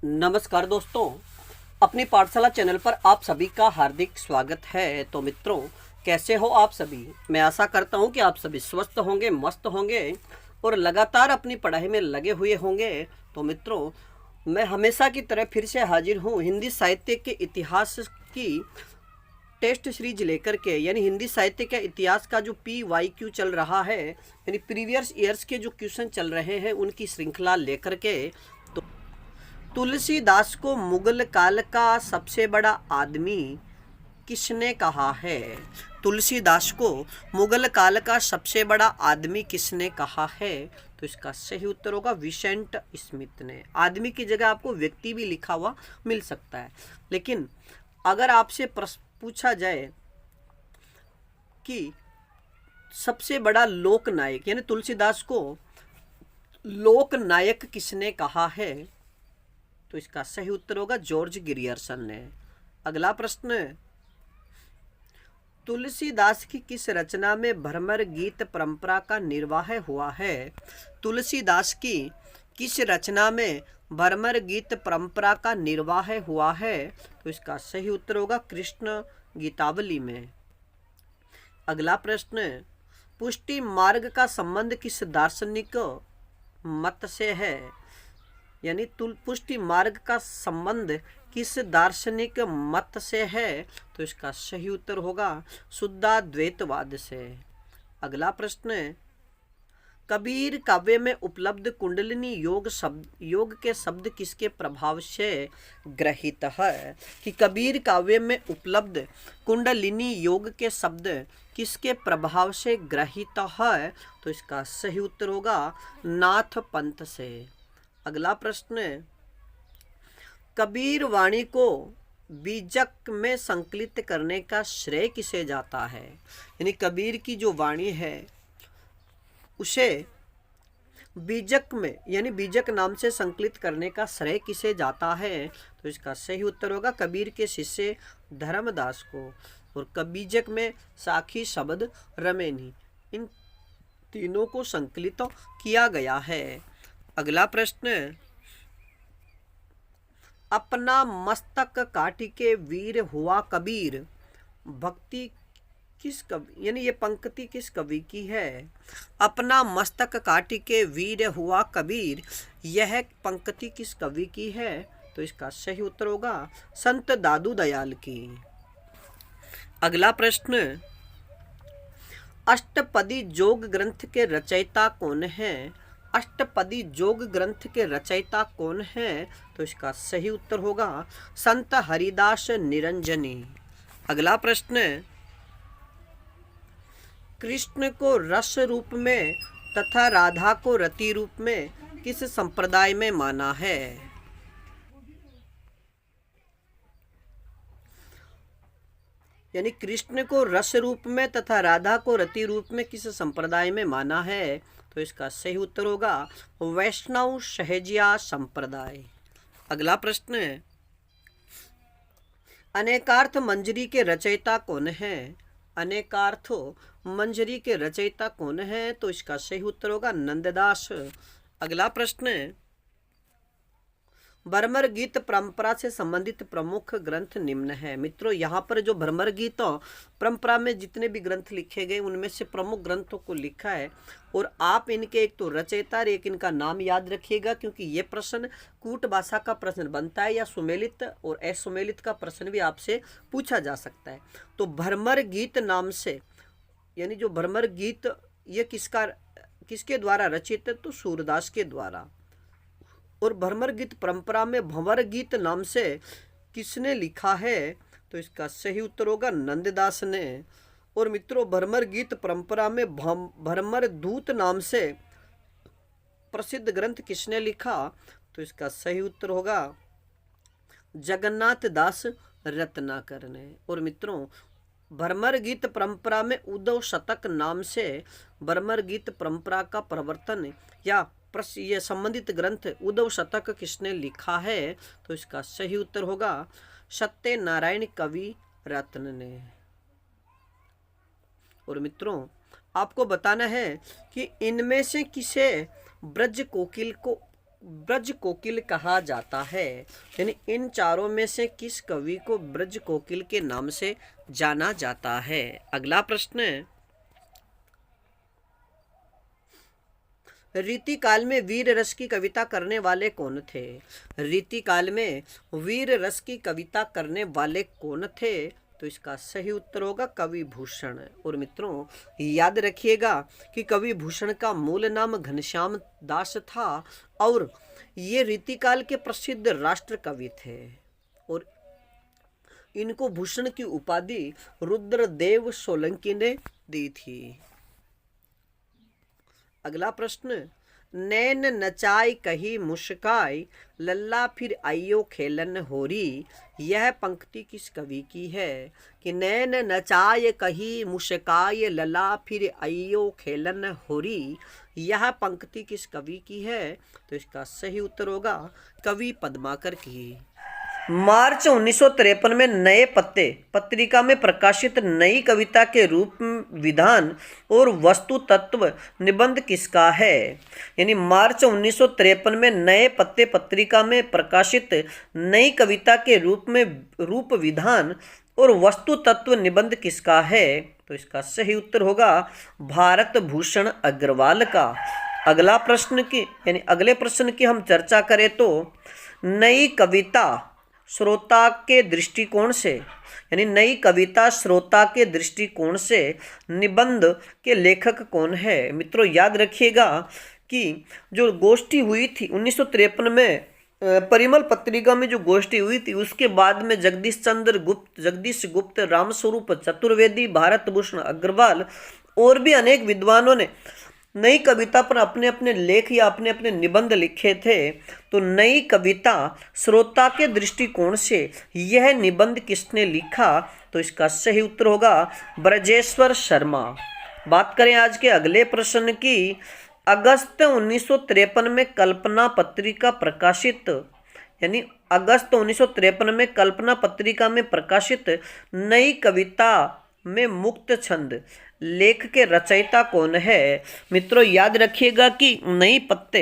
नमस्कार दोस्तों, अपनी पाठशाला चैनल पर आप सभी का हार्दिक स्वागत है। तो मित्रों, कैसे हो आप सभी? मैं आशा करता हूं कि आप सभी स्वस्थ होंगे, मस्त होंगे और लगातार अपनी पढ़ाई में लगे हुए होंगे। तो मित्रों, मैं हमेशा की तरह फिर से हाजिर हूं हिंदी साहित्य के इतिहास की टेस्ट सीरीज लेकर के, यानी हिंदी साहित्य के इतिहास का जो PYQ चल रहा है, यानी प्रीवियस ईयर्स के जो क्वेश्चन चल रहे हैं उनकी श्रृंखला लेकर के। तुलसीदास को मुगल काल का सबसे बड़ा आदमी किसने कहा है? तुलसीदास को मुगल काल का सबसे बड़ा आदमी किसने कहा है? तो इसका सही उत्तर होगा विसेंट स्मिथ ने। आदमी की जगह आपको व्यक्ति भी लिखा हुआ मिल सकता है, लेकिन अगर आपसे प्रश्न पूछा जाए कि सबसे बड़ा लोक नायक, यानी तुलसीदास को लोक नायक किसने कहा है, तो इसका सही उत्तर होगा जॉर्ज ग्रियर्सन ने। अगला प्रश्न, तुलसीदास की किस रचना में भ्रमर गीत परंपरा का निर्वाह हुआ है? तुलसीदास की किस रचना में भ्रमर गीत परंपरा का निर्वाह हुआ है? तो इसका सही उत्तर होगा कृष्ण गीतावली में। अगला प्रश्न, पुष्टि मार्ग का संबंध किस दार्शनिक मत से है? यानी पुष्टि मार्ग का संबंध किस दार्शनिक मत से है? तो इसका सही उत्तर होगा शुद्धाद्वैतवाद से। अगला प्रश्न, कबीर काव्य में उपलब्ध कुंडलिनी योग के शब्द किसके प्रभाव से ग्रहित है? कि कबीर काव्य में उपलब्ध कुंडलिनी योग के शब्द किसके प्रभाव से ग्रहित है? तो इसका सही उत्तर होगा नाथ पंथ से। अगला प्रश्न, कबीर वाणी को बीजक में संकलित करने का श्रेय किसे जाता है? यानी कबीर की जो वाणी है उसे बीजक में, यानी बीजक नाम से संकलित करने का श्रेय किसे जाता है? तो इसका सही उत्तर होगा कबीर के शिष्य धर्मदास को। और कबीजक में साखी शब्द रमेनी, इन तीनों को संकलित किया गया है। अगला प्रश्न, अपना मस्तक काटी के वीर हुआ कबीर, भक्ति किस कवि, यानी ये पंक्ति किस कवि की है? अपना मस्तक काटी के वीर हुआ कबीर, यह पंक्ति किस कवि की है? तो इसका सही उत्तर होगा संत दादू दयाल की। अगला प्रश्न, अष्टपदी जोग ग्रंथ के रचयिता कौन है? अष्टपदी जोग ग्रंथ के रचयिता कौन है? तो इसका सही उत्तर होगा संत हरिदास निरंजनी। अगला प्रश्न, कृष्ण को रस रूप में तथा राधा को रति रूप में किस संप्रदाय में माना है? यानी कृष्ण को रस रूप में तथा राधा को रति रूप में किस संप्रदाय में माना है? तो इसका सही उत्तर होगा वैष्णव सहजिया संप्रदाय। अगला प्रश्न, अनेकार्थ मंजरी के रचयिता कौन है? अनेकार्थ मंजरी के रचयिता कौन है? तो इसका सही उत्तर होगा नंददास। अगला प्रश्न, भ्रमर गीत परंपरा से संबंधित प्रमुख ग्रंथ निम्न है। मित्रों, यहाँ पर जो भ्रमर गीत परंपरा में जितने भी ग्रंथ लिखे गए उनमें से प्रमुख ग्रंथों को लिखा है, और आप इनके एक तो रचयिता और एक इनका नाम याद रखिएगा, क्योंकि ये प्रश्न कूट भाषा का प्रश्न बनता है या सुमेलित और असुमेलित का प्रश्न भी आपसे पूछा जा सकता है। तो भ्रमर गीत नाम से, यानी जो भ्रमर गीत ये किसके द्वारा रचित है? तो सूरदास के द्वारा। और भ्रमर गीत परंपरा में भंवर गीत नाम से किसने लिखा है? तो इसका सही उत्तर होगा नंददास ने। और मित्रों, भ्रमर गीत परंपरा में भ्रमर दूत नाम से प्रसिद्ध ग्रंथ किसने लिखा? तो इसका सही उत्तर होगा जगन्नाथ दास रत्नाकर ने। और मित्रों, भ्रमर गीत परंपरा में उद्धव शतक नाम से भ्रमर गीत परंपरा का प्रवर्तन या ये संबंधित ग्रंथ उद्धव शतक किसने लिखा है? तो इसका सही उत्तर होगा सत्यनारायण कवि रत्न ने। और मित्रों, आपको बताना है कि इनमें से किसे ब्रज कोकिल को ब्रज कोकिल कहा जाता है? यानी इन चारों में से किस कवि को ब्रज कोकिल के नाम से जाना जाता है? अगला प्रश्न, रीतिकाल में वीर रस की कविता करने वाले कौन थे? रीतिकाल में वीर रस की कविता करने वाले कौन थे? तो इसका सही उत्तर होगा कवि भूषण। और मित्रों याद रखिएगा कि कवि भूषण का मूल नाम घनश्याम दास था और ये रीतिकाल के प्रसिद्ध राष्ट्र कवि थे और इनको भूषण की उपाधि रुद्रदेव सोलंकी ने दी थी। अगला प्रश्न, नैन नचाई कही मुस्काई लल्ला फिर आइयो खेलन होरी, यह पंक्ति किस कवि की है? कि नैन नचाय कही मुस्काई लल्ला फिर आइयो खेलन होरी, यह पंक्ति किस कवि की है? तो इसका सही उत्तर होगा कवि पद्माकर की। मार्च 1953 में नए पत्ते पत्रिका में प्रकाशित नई कविता के रूप विधान और वस्तु तत्व निबंध किसका है? यानी मार्च 1953 में नए पत्ते पत्रिका में प्रकाशित नई कविता के रूप विधान और वस्तु तत्व निबंध किसका है? तो इसका सही उत्तर होगा भारत भूषण अग्रवाल का। अगला प्रश्न की यानी अगले प्रश्न की हम चर्चा करें तो नई कविता श्रोता के दृष्टिकोण से यानी नई कविता श्रोता के दृष्टिकोण से निबंध के लेखक कौन है? मित्रों याद रखिएगा कि जो गोष्ठी हुई थी 1953 में परिमल पत्रिका में जो गोष्ठी हुई थी उसके बाद में जगदीश गुप्त, रामस्वरूप चतुर्वेदी, भारत भूषण अग्रवाल और भी अनेक विद्वानों ने नई कविता पर अपने अपने लेख या अपने अपने निबंध लिखे थे। तो नई कविता श्रोता के दृष्टिकोण से यह निबंध किसने लिखा? तो इसका सही उत्तर होगा ब्रजेश्वर शर्मा। बात करें आज के अगले प्रश्न की, अगस्त 1953 में कल्पना पत्रिका प्रकाशित यानी अगस्त 1953 में कल्पना पत्रिका में प्रकाशित नई कविता में मुक्त छंद लेख के रचयिता कौन है? मित्रों याद रखिएगा कि नई पत्ते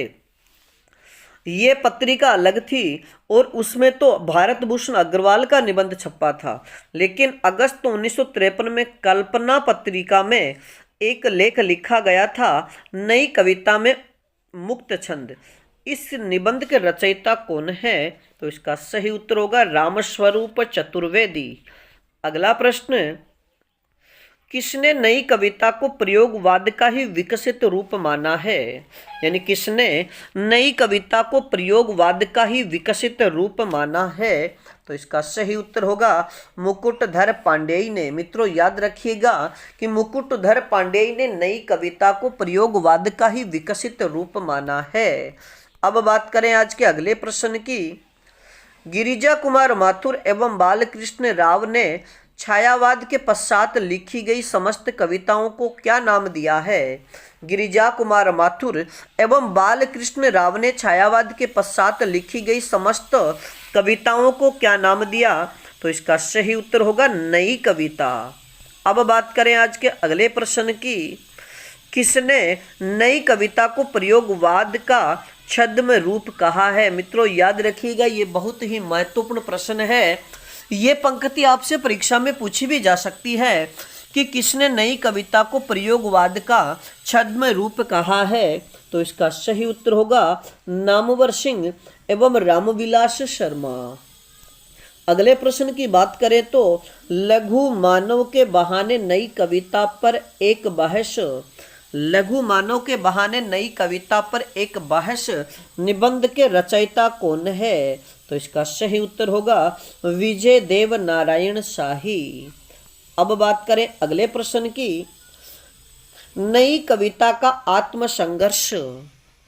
ये पत्रिका अलग थी और उसमें तो भारत भूषण अग्रवाल का निबंध छपा था, लेकिन अगस्त 1953 में कल्पना पत्रिका में एक लेख लिखा गया था नई कविता में मुक्त छंद। इस निबंध के रचयिता कौन है? तो इसका सही उत्तर होगा रामस्वरूप चतुर्वेदी। अगला प्रश्न, किसने नई कविता को प्रयोगवाद का ही विकसित रूप माना है? यानी किसने नई कविता को प्रयोगवाद का ही विकसित रूप माना है? तो इसका सही उत्तर होगा मुकुटधर पांडेय ने। मित्रों याद रखिएगा कि मुकुटधर पांडेय ने नई कविता को प्रयोगवाद का ही विकसित रूप माना है। अब बात करें आज के अगले प्रश्न की, गिरिजा कुमार माथुर एवं बालकृष्ण राव ने छायावाद के पश्चात लिखी गई समस्त कविताओं को क्या नाम दिया है? गिरिजा कुमार माथुर एवं बालकृष्ण राव ने छायावाद के पश्चात लिखी गई समस्त कविताओं को क्या नाम दिया? तो इसका सही उत्तर होगा नई कविता। अब बात करें आज के अगले प्रश्न की, किसने नई कविता को प्रयोगवाद का छद्म रूप कहा है? मित्रों याद रखिएगा ये बहुत ही महत्वपूर्ण प्रश्न है। ये पंक्ति आपसे परीक्षा में पूछी भी जा सकती है कि किसने नई कविता को प्रयोगवाद का छद्म रूप कहा है? तो इसका सही उत्तर होगा नामवर सिंह एवं रामविलास शर्मा। अगले प्रश्न की बात करें तो लघु मानव के बहाने नई कविता पर एक बहस, लघु मानव के बहाने नई कविता पर एक बहस निबंध के रचयिता कौन है? तो इसका सही उत्तर होगा विजय देव नारायण शाही। अब बात करें अगले प्रश्न की, नई कविता का आत्मसंघर्ष,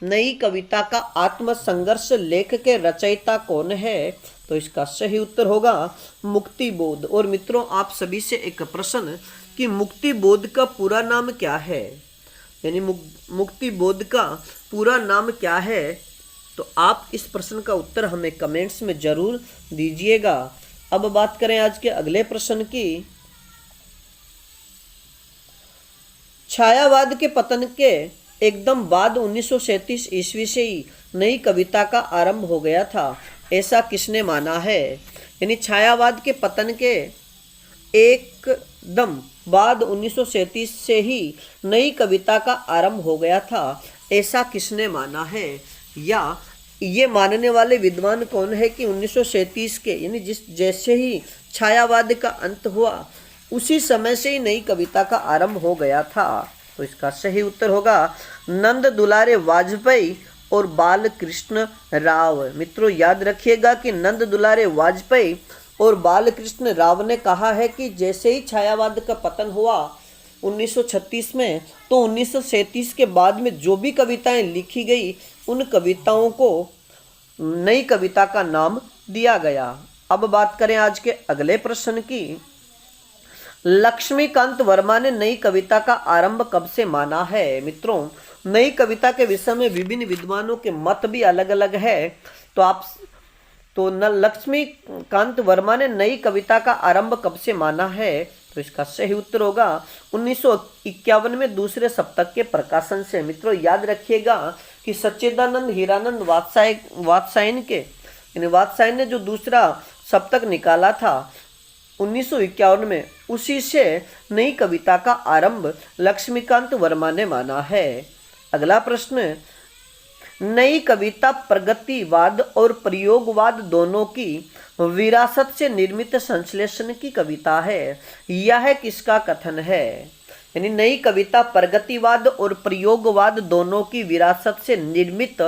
नई कविता का आत्मसंघर्ष लेख के रचयिता कौन है? तो इसका सही उत्तर होगा मुक्तिबोध। और मित्रों आप सभी से एक प्रश्न कि मुक्तिबोध का पूरा नाम क्या है? यानी मुक्तिबोध का पूरा नाम क्या है? तो आप इस प्रश्न का उत्तर हमें कमेंट्स में जरूर दीजिएगा। अब बात करें आज के अगले प्रश्न की, छायावाद के पतन के एकदम बाद 1937 ईस्वी से ही नई कविता का आरंभ हो गया था, ऐसा किसने माना है? यानी छायावाद के पतन के एकदम बाद 1937 से ही नई कविता का आरंभ हो गया था, ऐसा किसने माना है? या ये मानने वाले विद्वान कौन है कि 1937 के यानी जैसे ही छायावाद का अंत हुआ उसी समय से ही नई कविता का आरंभ हो गया था? तो इसका सही उत्तर होगा नंद दुलारे वाजपेयी और बालकृष्ण राव। मित्रों याद रखिएगा कि नंद दुलारे वाजपेयी और बालकृष्ण राव ने कहा है कि जैसे ही छायावाद का पतन हुआ 1936 में, तो 1937 के बाद में जो भी कविताएं लिखी गई उन कविताओं को नई कविता का नाम दिया गया। अब बात करें आज के अगले प्रश्न की। लक्ष्मीकांत वर्मा ने नई कविता का आरंभ कब से माना है? मित्रों नई कविता के विषय में विभिन्न विद्वानों के मत भी अलग अलग है। तो लक्ष्मीकांत वर्मा ने नई कविता का आरंभ कब से माना है? तो इसका सही उत्तर होगा 1951 में दूसरे सप्तक के प्रकाशन से। मित्रों याद रखिएगा कि सच्चिदानंद हीरानंद वात्स्यायन ने जो दूसरा सप्तक निकाला था 1951 में, उसी से नई कविता का आरंभ लक्ष्मीकांत वर्मा ने माना है। अगला प्रश्न, नई कविता प्रगतिवाद और प्रयोगवाद दोनों की विरासत से निर्मित संश्लेषण की कविता है, यह किसका कथन है? यानी नई कविता प्रगतिवाद और प्रयोगवाद दोनों की विरासत से निर्मित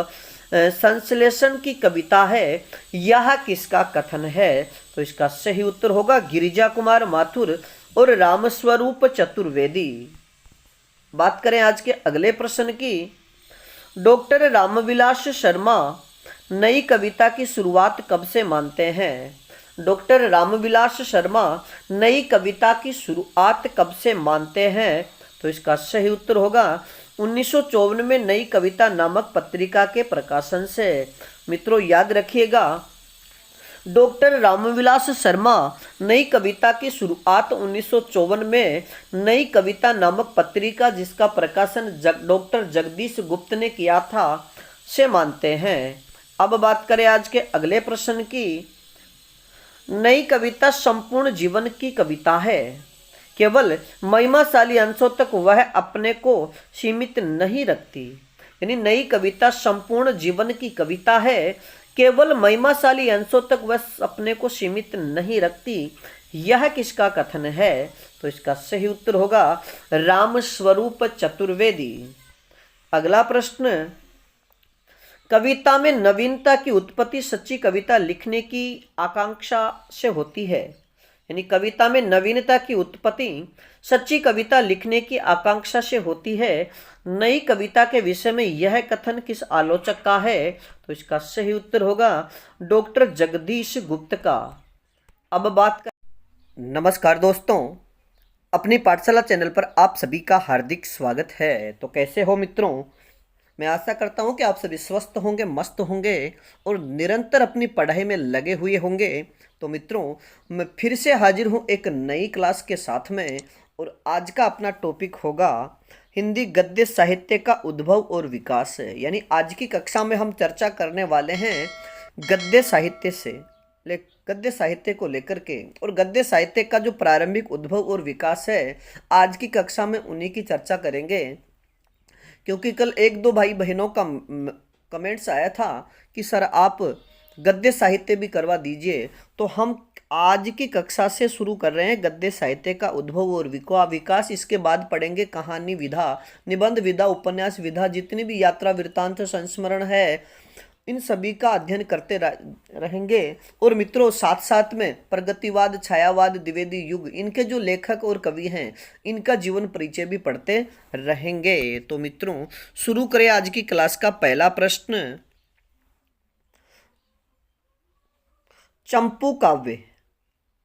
संश्लेषण की कविता है, यह किसका कथन है? तो इसका सही उत्तर होगा गिरिजा कुमार माथुर और रामस्वरूप चतुर्वेदी। बात करें आज के अगले प्रश्न की। डॉक्टर रामविलास शर्मा नई कविता की शुरुआत कब से मानते हैं? डॉक्टर रामविलास शर्मा नई कविता की शुरुआत कब से मानते हैं? तो इसका सही उत्तर होगा 1954 में नई कविता नामक पत्रिका के प्रकाशन से। मित्रों याद रखिएगा डॉक्टर रामविलास शर्मा नई कविता की शुरुआत 1954 में नई कविता नामक पत्रिका जिसका प्रकाशन डॉक्टर जगदीश गुप्त ने किया था से मानते हैं। अब बात करें आज के अगले प्रश्न की। नई कविता संपूर्ण जीवन की कविता है, केवल महिमाशाली अंशों तक वह अपने को सीमित नहीं रखती। यानी नई कविता संपूर्ण जीवन की कविता है, केवल महिमाशाली अंशों तक वह अपने को सीमित नहीं रखती, यह किसका कथन है? तो इसका सही उत्तर होगा रामस्वरूप चतुर्वेदी। अगला प्रश्न, कविता में नवीनता की उत्पत्ति सच्ची कविता लिखने की आकांक्षा से होती है। यानी कविता में नवीनता की उत्पत्ति सच्ची कविता लिखने की आकांक्षा से होती है। नई कविता के विषय में यह कथन किस आलोचक का है? तो इसका सही उत्तर होगा डॉक्टर जगदीश गुप्त का। अब बात कर नमस्कार दोस्तों, अपनी पाठशाला चैनल पर आप सभी का हार्दिक स्वागत है। तो कैसे हो मित्रों? मैं आशा करता हूं कि आप सभी स्वस्थ होंगे, मस्त होंगे और निरंतर अपनी पढ़ाई में लगे हुए होंगे। तो मित्रों मैं फिर से हाजिर हूं एक नई क्लास के साथ में, और आज का अपना टॉपिक होगा हिंदी गद्य साहित्य का उद्भव और विकास। यानी आज की कक्षा में हम चर्चा करने वाले हैं गद्य साहित्य को लेकर के, और गद्य साहित्य का जो प्रारंभिक उद्भव और विकास है आज की कक्षा में उन्हीं की चर्चा करेंगे। क्योंकि कल एक दो भाई बहनों का कमेंट्स आया था कि सर आप गद्य साहित्य भी करवा दीजिए, तो हम आज की कक्षा से शुरू कर रहे हैं गद्य साहित्य का उद्भव और विकास। इसके बाद पढ़ेंगे कहानी विधा, निबंध विधा, उपन्यास विधा, जितनी भी यात्रा वृत्तांत संस्मरण है, इन सभी का अध्ययन करते रहेंगे। और मित्रों साथ साथ में प्रगतिवाद, छायावाद, द्विवेदी युग, इनके जो लेखक और कवि हैं इनका जीवन परिचय भी पढ़ते रहेंगे। तो मित्रों शुरू करें आज की क्लास का पहला प्रश्न। चंपू काव्य,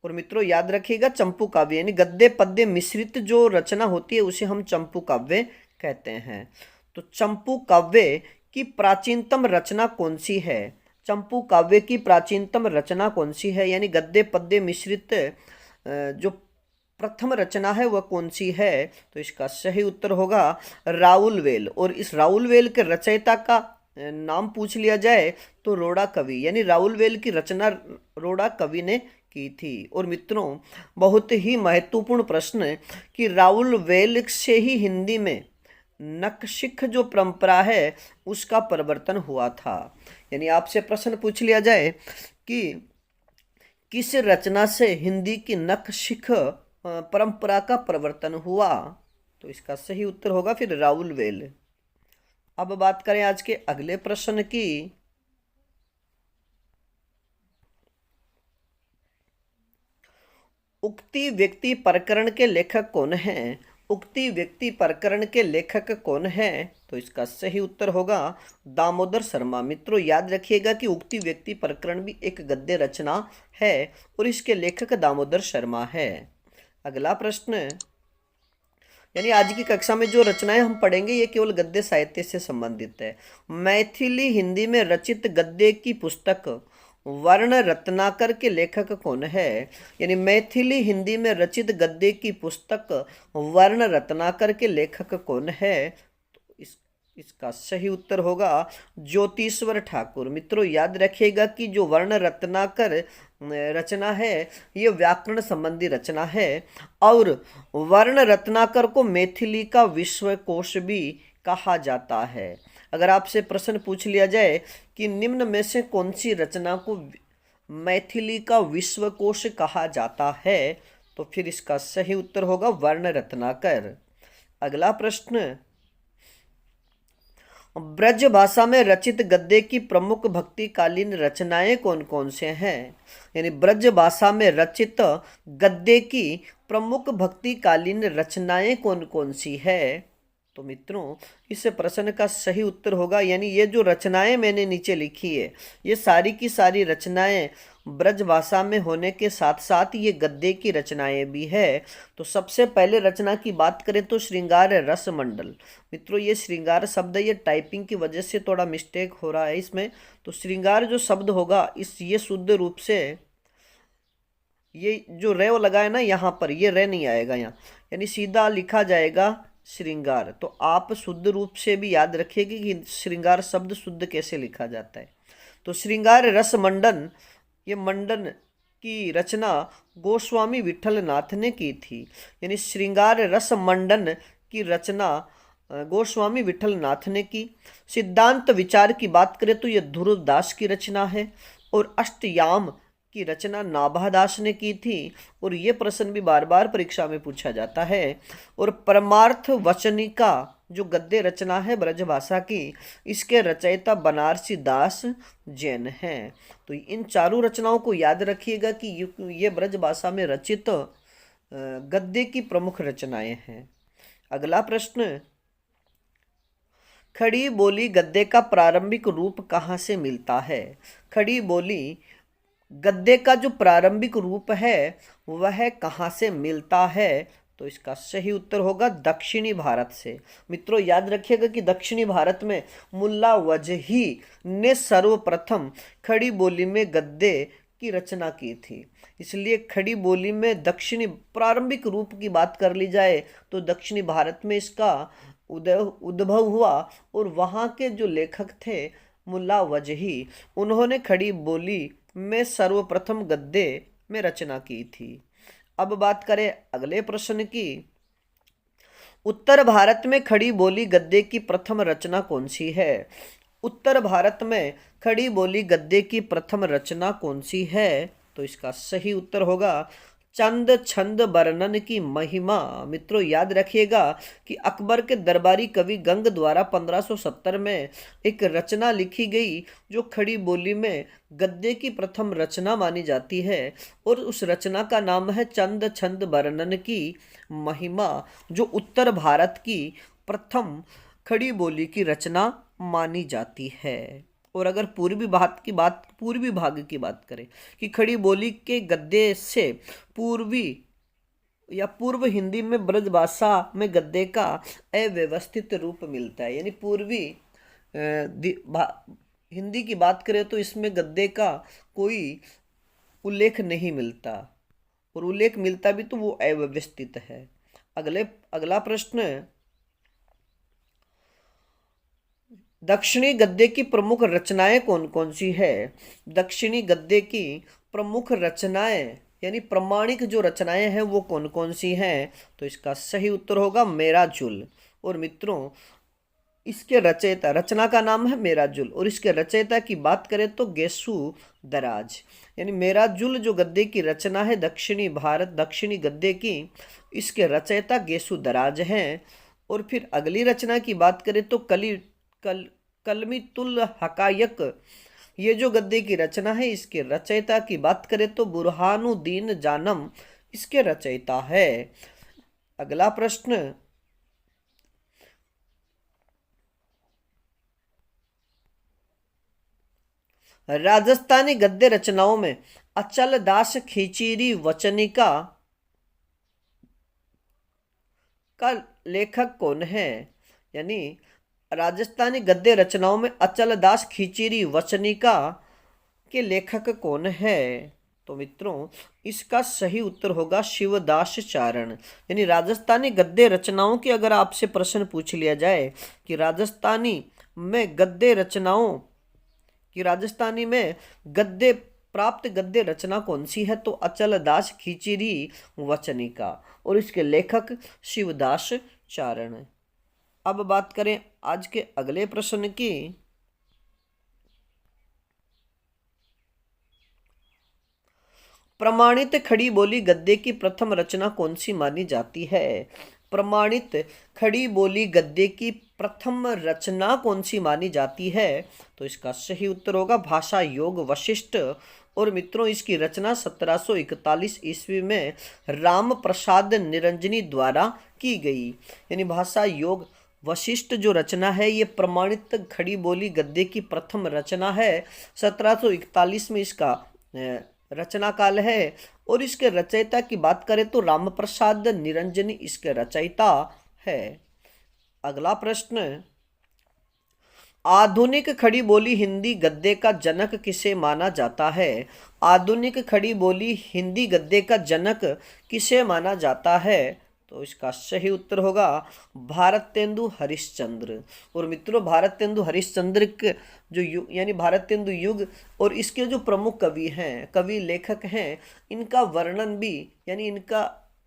और मित्रों याद रखिएगा चंपू काव्य यानी गद्य पद्य मिश्रित जो रचना होती है उसे हम चंपू काव्य कहते हैं। तो चंपू काव्य की प्राचीनतम रचना कौन सी है? चंपू काव्य की प्राचीनतम रचना कौन सी है? यानी गद्य पद्य मिश्रित जो प्रथम रचना है वह कौन सी है? तो इसका सही उत्तर होगा राउल वेल। और इस राउल वेल के रचयिता का नाम पूछ लिया जाए तो रोड़ा कवि यानी राउल वेल की रचना रोड़ा कवि ने की थी। और मित्रों, बहुत ही महत्वपूर्ण प्रश्न है कि राउल वेल से ही हिंदी में नखशिख जो परंपरा है उसका परिवर्तन हुआ था। यानी आपसे प्रश्न पूछ लिया जाए कि किस रचना से हिंदी की नखशिख परंपरा का परिवर्तन हुआ, तो इसका सही उत्तर होगा फिर राउल वेल। अब बात करें आज के अगले प्रश्न की। उक्ति व्यक्ति प्रकरण के लेखक कौन हैं? उक्ति व्यक्ति प्रकरण के लेखक कौन हैं? तो इसका सही उत्तर होगा दामोदर शर्मा। मित्रों याद रखिएगा कि उक्ति व्यक्ति प्रकरण भी एक गद्य रचना है और इसके लेखक दामोदर शर्मा है। अगला प्रश्न, यानी आज की कक्षा में जो रचनाएं हम पढ़ेंगे ये केवल गद्य साहित्य से संबंधित है। मैथिली हिंदी में रचित गद्य की पुस्तक वर्ण रत्नाकर के लेखक कौन है? यानी मैथिली हिंदी में रचित गद्य की पुस्तक वर्ण रत्नाकर के लेखक कौन है? तो इसका सही उत्तर होगा ज्योतिश्वर ठाकुर। मित्रों याद रखिएगा कि जो वर्ण रत्नाकर रचना है ये व्याकरण संबंधी रचना है और वर्ण रत्नाकर को मैथिली का विश्वकोश भी कहा जाता है। अगर आपसे प्रश्न पूछ लिया जाए कि निम्न में से कौन सी रचना को मैथिली का विश्वकोश कहा जाता है, तो फिर इसका सही उत्तर होगा वर्ण रत्नाकर। अगला प्रश्न, ब्रज भाषा में रचित गद्य की प्रमुख भक्तिकालीन रचनाएं कौन कौन से हैं? यानी ब्रज भाषा में रचित गद्य की प्रमुख भक्तिकालीन रचनाएं कौन कौन सी है? तो मित्रों इस प्रश्न का सही उत्तर होगा, यानी ये जो रचनाएं मैंने नीचे लिखी है ये सारी की सारी रचनाएं ब्रज भाषा में होने के साथ साथ ये गद्य की रचनाएं भी है। तो सबसे पहले रचना की बात करें तो श्रृंगार रस मंडल। मित्रों ये श्रृंगार शब्द ये टाइपिंग की वजह से थोड़ा मिस्टेक हो रहा है इसमें, तो श्रृंगार जो शब्द होगा ये शुद्ध रूप से ये जो रे लगा है ना यहाँ पर ये रे नहीं आएगा यहाँ, यानी सीधा लिखा जाएगा श्रृंगार। तो आप शुद्ध रूप से भी याद रखिएगा कि श्रृंगार शब्द शुद्ध कैसे लिखा जाता है। तो श्रृंगार रस मंडन, ये मंडन की रचना गोस्वामी विठल नाथ ने की थी। यानी श्रृंगार रस मंडन की रचना गोस्वामी विठल नाथ ने की। सिद्धांत विचार की बात करें तो यह ध्रुवदास की रचना है और अष्टयाम की रचना नाभादास ने की थी। और ये प्रश्न भी बार बार परीक्षा में पूछा जाता है। और परमार्थ वचनिका जो गद्य रचना है ब्रजभाषा की, इसके रचयिता बनारसी दास जैन हैं। तो इन चारों रचनाओं को याद रखिएगा कि ये ब्रजभाषा में रचित गद्य की प्रमुख रचनाएं हैं। अगला प्रश्न, खड़ी बोली गद्य का प्रारंभिक रूप कहाँ से मिलता है? खड़ी बोली गद्य का जो प्रारंभिक रूप है वह कहाँ से मिलता है? तो इसका सही उत्तर होगा दक्षिणी भारत से। मित्रों याद रखिएगा कि दक्षिणी भारत में मुल्ला वजही ने सर्वप्रथम खड़ी बोली में गद्य की रचना की थी। इसलिए खड़ी बोली में दक्षिणी प्रारंभिक रूप की बात कर ली जाए तो दक्षिणी भारत में इसका उद्भव हुआ और वहाँ के जो लेखक थे मुल्ला वजही, उन्होंने खड़ी बोली में सर्वप्रथम गद्य में रचना की थी। अब बात करें अगले प्रश्न की। उत्तर भारत में खड़ी बोली गद्य की प्रथम रचना कौन सी है? उत्तर भारत में खड़ी बोली गद्य की प्रथम रचना कौन सी है? तो इसका सही उत्तर होगा चंद छंद वर्णन की महिमा। मित्रों याद रखिएगा कि अकबर के दरबारी कवि गंग द्वारा 1570 में एक रचना लिखी गई जो खड़ी बोली में गद्य की प्रथम रचना मानी जाती है और उस रचना का नाम है चंद छंद वर्णन की महिमा, जो उत्तर भारत की प्रथम खड़ी बोली की रचना मानी जाती है। और अगर पूर्वी भाग की बात करें कि खड़ी बोली के गद्य से पूर्व हिंदी में ब्रजभाषा में गद्य का अव्यवस्थित रूप मिलता है। यानी पूर्वी हिंदी की बात करें तो इसमें गद्य का कोई उल्लेख नहीं मिलता और उल्लेख मिलता भी तो वो अव्यवस्थित है। अगला प्रश्न, दक्षिणी गद्य की प्रमुख रचनाएं कौन कौन सी है? दक्षिणी गद्य की प्रमुख रचनाएं यानी प्रमाणिक जो रचनाएं हैं वो कौन कौन सी हैं? तो इसका सही उत्तर होगा मेराजुल। और मित्रों, इसके रचयिता, रचना का नाम है मेराजुल और इसके रचयिता की बात करें तो गेसु दराज। यानी मेराजुल जो गद्य की रचना है दक्षिणी भारत दक्षिणी गद्य की, इसके रचयिता गेसु दराज हैं। और फिर अगली रचना की बात करें तो कलमीतुल हकायक, ये जो गद्य की रचना है इसके रचयिता की बात करें तो बुरहानुद्दीन जानम इसके रचयिता है। अगला प्रश्न, राजस्थानी गद्य रचनाओं में अचल दास खींचीरी वचनिका का लेखक कौन है? यानी राजस्थानी गद्य रचनाओं में अचल दास खींचीरी वचनिका के लेखक कौन है? तो मित्रों, इसका सही उत्तर होगा शिवदास चारण। यानी राजस्थानी गद्य रचनाओं की अगर आपसे प्रश्न पूछ लिया जाए कि राजस्थानी में गद्य रचनाओं कि राजस्थानी में गद्य प्राप्त गद्य रचना कौन सी है, तो अचल दास खींचीरी वचनिका और इसके लेखक शिवदास चारण। अब बात करें आज के अगले प्रश्न की। प्रमाणित खड़ी बोली गद्य की प्रथम रचना कौन सी मानी जाती है? प्रमाणित खड़ी बोली गद्य की प्रथम रचना कौन सी मानी जाती है? तो इसका सही उत्तर होगा भाषा योग वशिष्ठ। और मित्रों, इसकी रचना 1741 ईस्वी में राम प्रसाद निरंजनी द्वारा की गई। यानी भाषा योग वशिष्ठ जो रचना है ये प्रमाणित खड़ी बोली गद्य की प्रथम रचना है। 1741 में इसका रचना काल है। और इसके रचयिता की बात करें तो राम प्रसाद निरंजनी इसके रचयिता है। अगला प्रश्न, आधुनिक खड़ी बोली हिंदी गद्य का जनक किसे माना जाता है? आधुनिक खड़ी बोली हिंदी गद्य का जनक किसे माना जाता है? तो इसका सही उत्तर होगा भारतेंदु हरिश्चंद्र। और मित्रों, भारतेंदु हरिश्चंद्र के जो युग यानी भारतेंदु युग और इसके जो प्रमुख कवि हैं, कवि लेखक हैं, इनका वर्णन भी यानी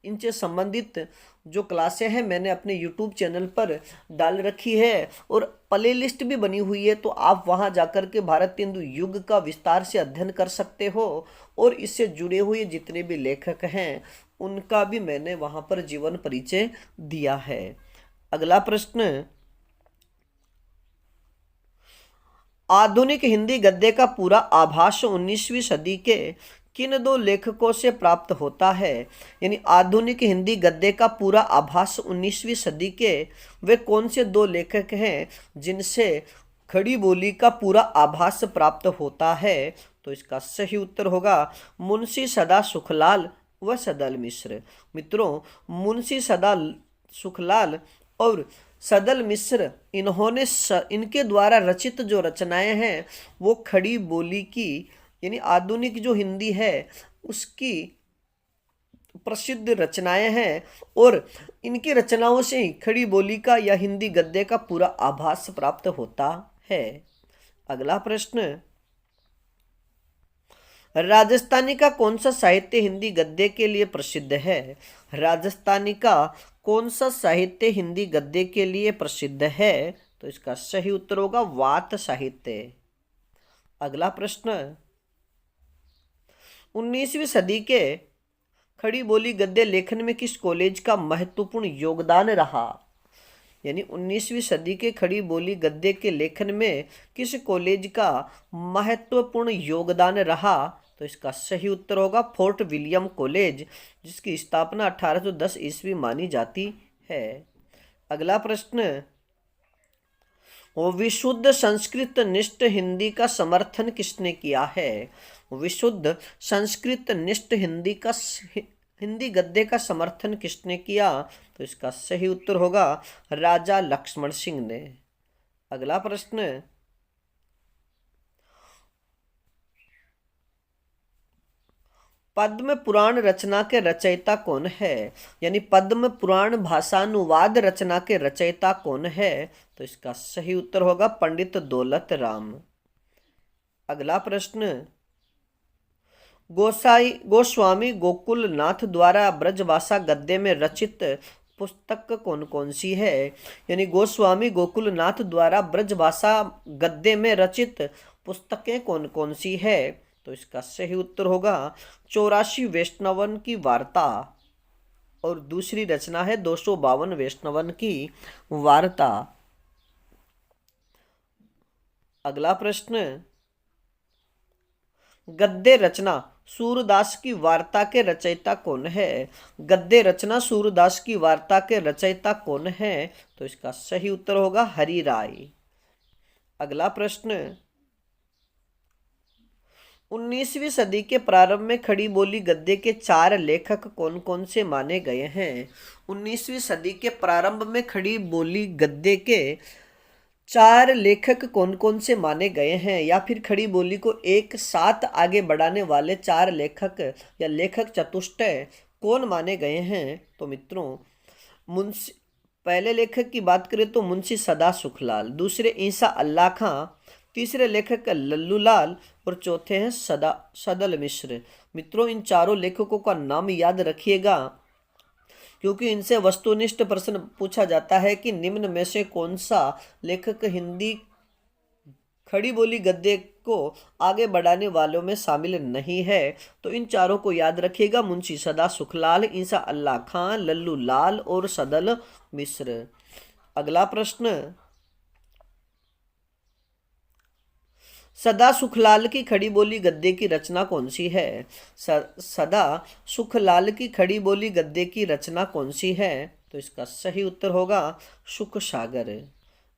इनसे संबंधित जो क्लासें हैं मैंने अपने YouTube चैनल पर डाल रखी है और प्ले लिस्ट भी बनी हुई है। तो आप वहां जाकर के भारतेंदु युग का विस्तार से अध्ययन कर सकते हो और इससे जुड़े हुए जितने भी लेखक हैं उनका भी मैंने वहां पर जीवन परिचय दिया है। अगला प्रश्न, आधुनिक हिंदी गद्य का पूरा आभास 19वीं सदी के किन दो लेखकों से प्राप्त होता है? यानी आधुनिक हिंदी गद्य का पूरा आभास 19वीं सदी के वे कौन से दो लेखक हैं जिनसे खड़ी बोली का पूरा आभास प्राप्त होता है? तो इसका सही उत्तर होगा मुंशी सदा सुखलाल व सदल मिश्र। मित्रों, मुंशी सदा सुखलाल और सदल मिश्र इनके द्वारा रचित जो रचनाएं हैं वो खड़ी बोली की यानी आधुनिक जो हिंदी है उसकी प्रसिद्ध रचनाएं हैं और इनकी रचनाओं से ही खड़ी बोली का या हिंदी गद्य का पूरा आभास प्राप्त होता है। अगला प्रश्न, राजस्थानी का कौन सा साहित्य हिंदी गद्य के लिए प्रसिद्ध है? राजस्थानी का कौन सा साहित्य हिंदी गद्य के लिए प्रसिद्ध है? तो इसका सही उत्तर होगा वात साहित्य। अगला प्रश्न, 19वीं सदी के खड़ी बोली गद्य लेखन में किस कॉलेज का महत्वपूर्ण योगदान रहा? यानी 19वीं सदी के खड़ी बोली गद्य के लेखन में किस कॉलेज का महत्वपूर्ण योगदान रहा? तो इसका सही उत्तर होगा फोर्ट विलियम कॉलेज, जिसकी स्थापना 1810 ईस्वी मानी जाती है। अगला प्रश्न, विशुद्ध संस्कृत निष्ठ हिंदी का समर्थन किसने किया है? विशुद्ध संस्कृत निष्ठ हिंदी गद्य का समर्थन किसने किया? तो इसका सही उत्तर होगा राजा लक्ष्मण सिंह ने। अगला प्रश्न, पद्म पुराण रचना के रचयिता कौन है? यानी पद्म पुराण भाषानुवाद रचना के रचयिता कौन है? तो इसका सही उत्तर होगा पंडित दौलत राम। अगला प्रश्न, गोस्वामी गोकुल नाथ द्वारा ब्रजभाषा गद्य में रचित पुस्तक कौन कौन सी है? यानी गोस्वामी गोकुल नाथ द्वारा ब्रजभाषा गद्य में रचित पुस्तकें कौन कौन सी है? तो इसका सही उत्तर होगा 84 वैष्णवन की वार्ता, और दूसरी रचना है 252 वैष्णवन की वार्ता। अगला प्रश्न, गद्य रचना सूरदास की वार्ता के रचयिता कौन है? गद्य रचना सूरदास की वार्ता के रचयिता कौन है? तो इसका सही उत्तर होगा हरि राय। अगला प्रश्न, 19वीं सदी के प्रारंभ में खड़ी बोली गद्य के 4 लेखक कौन कौन से माने गए हैं? 19वीं सदी के प्रारंभ में खड़ी बोली गद्य के 4 लेखक कौन कौन से माने गए हैं, या फिर खड़ी बोली को एक साथ आगे बढ़ाने वाले 4 लेखक या लेखक चतुष्टय कौन माने गए हैं? तो मित्रों, मुंशी, पहले लेखक की बात करें तो मुंशी सदा सुखलाल, दूसरे ईसा अल्लाह खां, तीसरे लेखक लल्लू लाल, और चौथे हैं सदल मिश्र। मित्रों, इन चारों लेखकों का नाम याद रखिएगा, क्योंकि इनसे वस्तुनिष्ठ प्रश्न पूछा जाता है कि निम्न में से कौन सा लेखक हिंदी खड़ी बोली गद्य को आगे बढ़ाने वालों में शामिल नहीं है। तो इन चारों को याद रखिएगा, मुंशी सदा सुखलाल, ईसा अल्लाह खां, लल्लू लाल और सदल मिश्र। अगला प्रश्न, सदा सुखलाल की खड़ी बोली गद्य की रचना कौन सी है? सदा सुखलाल की खड़ी बोली गद्य की रचना कौन सी है? तो इसका सही उत्तर होगा सुख सागर।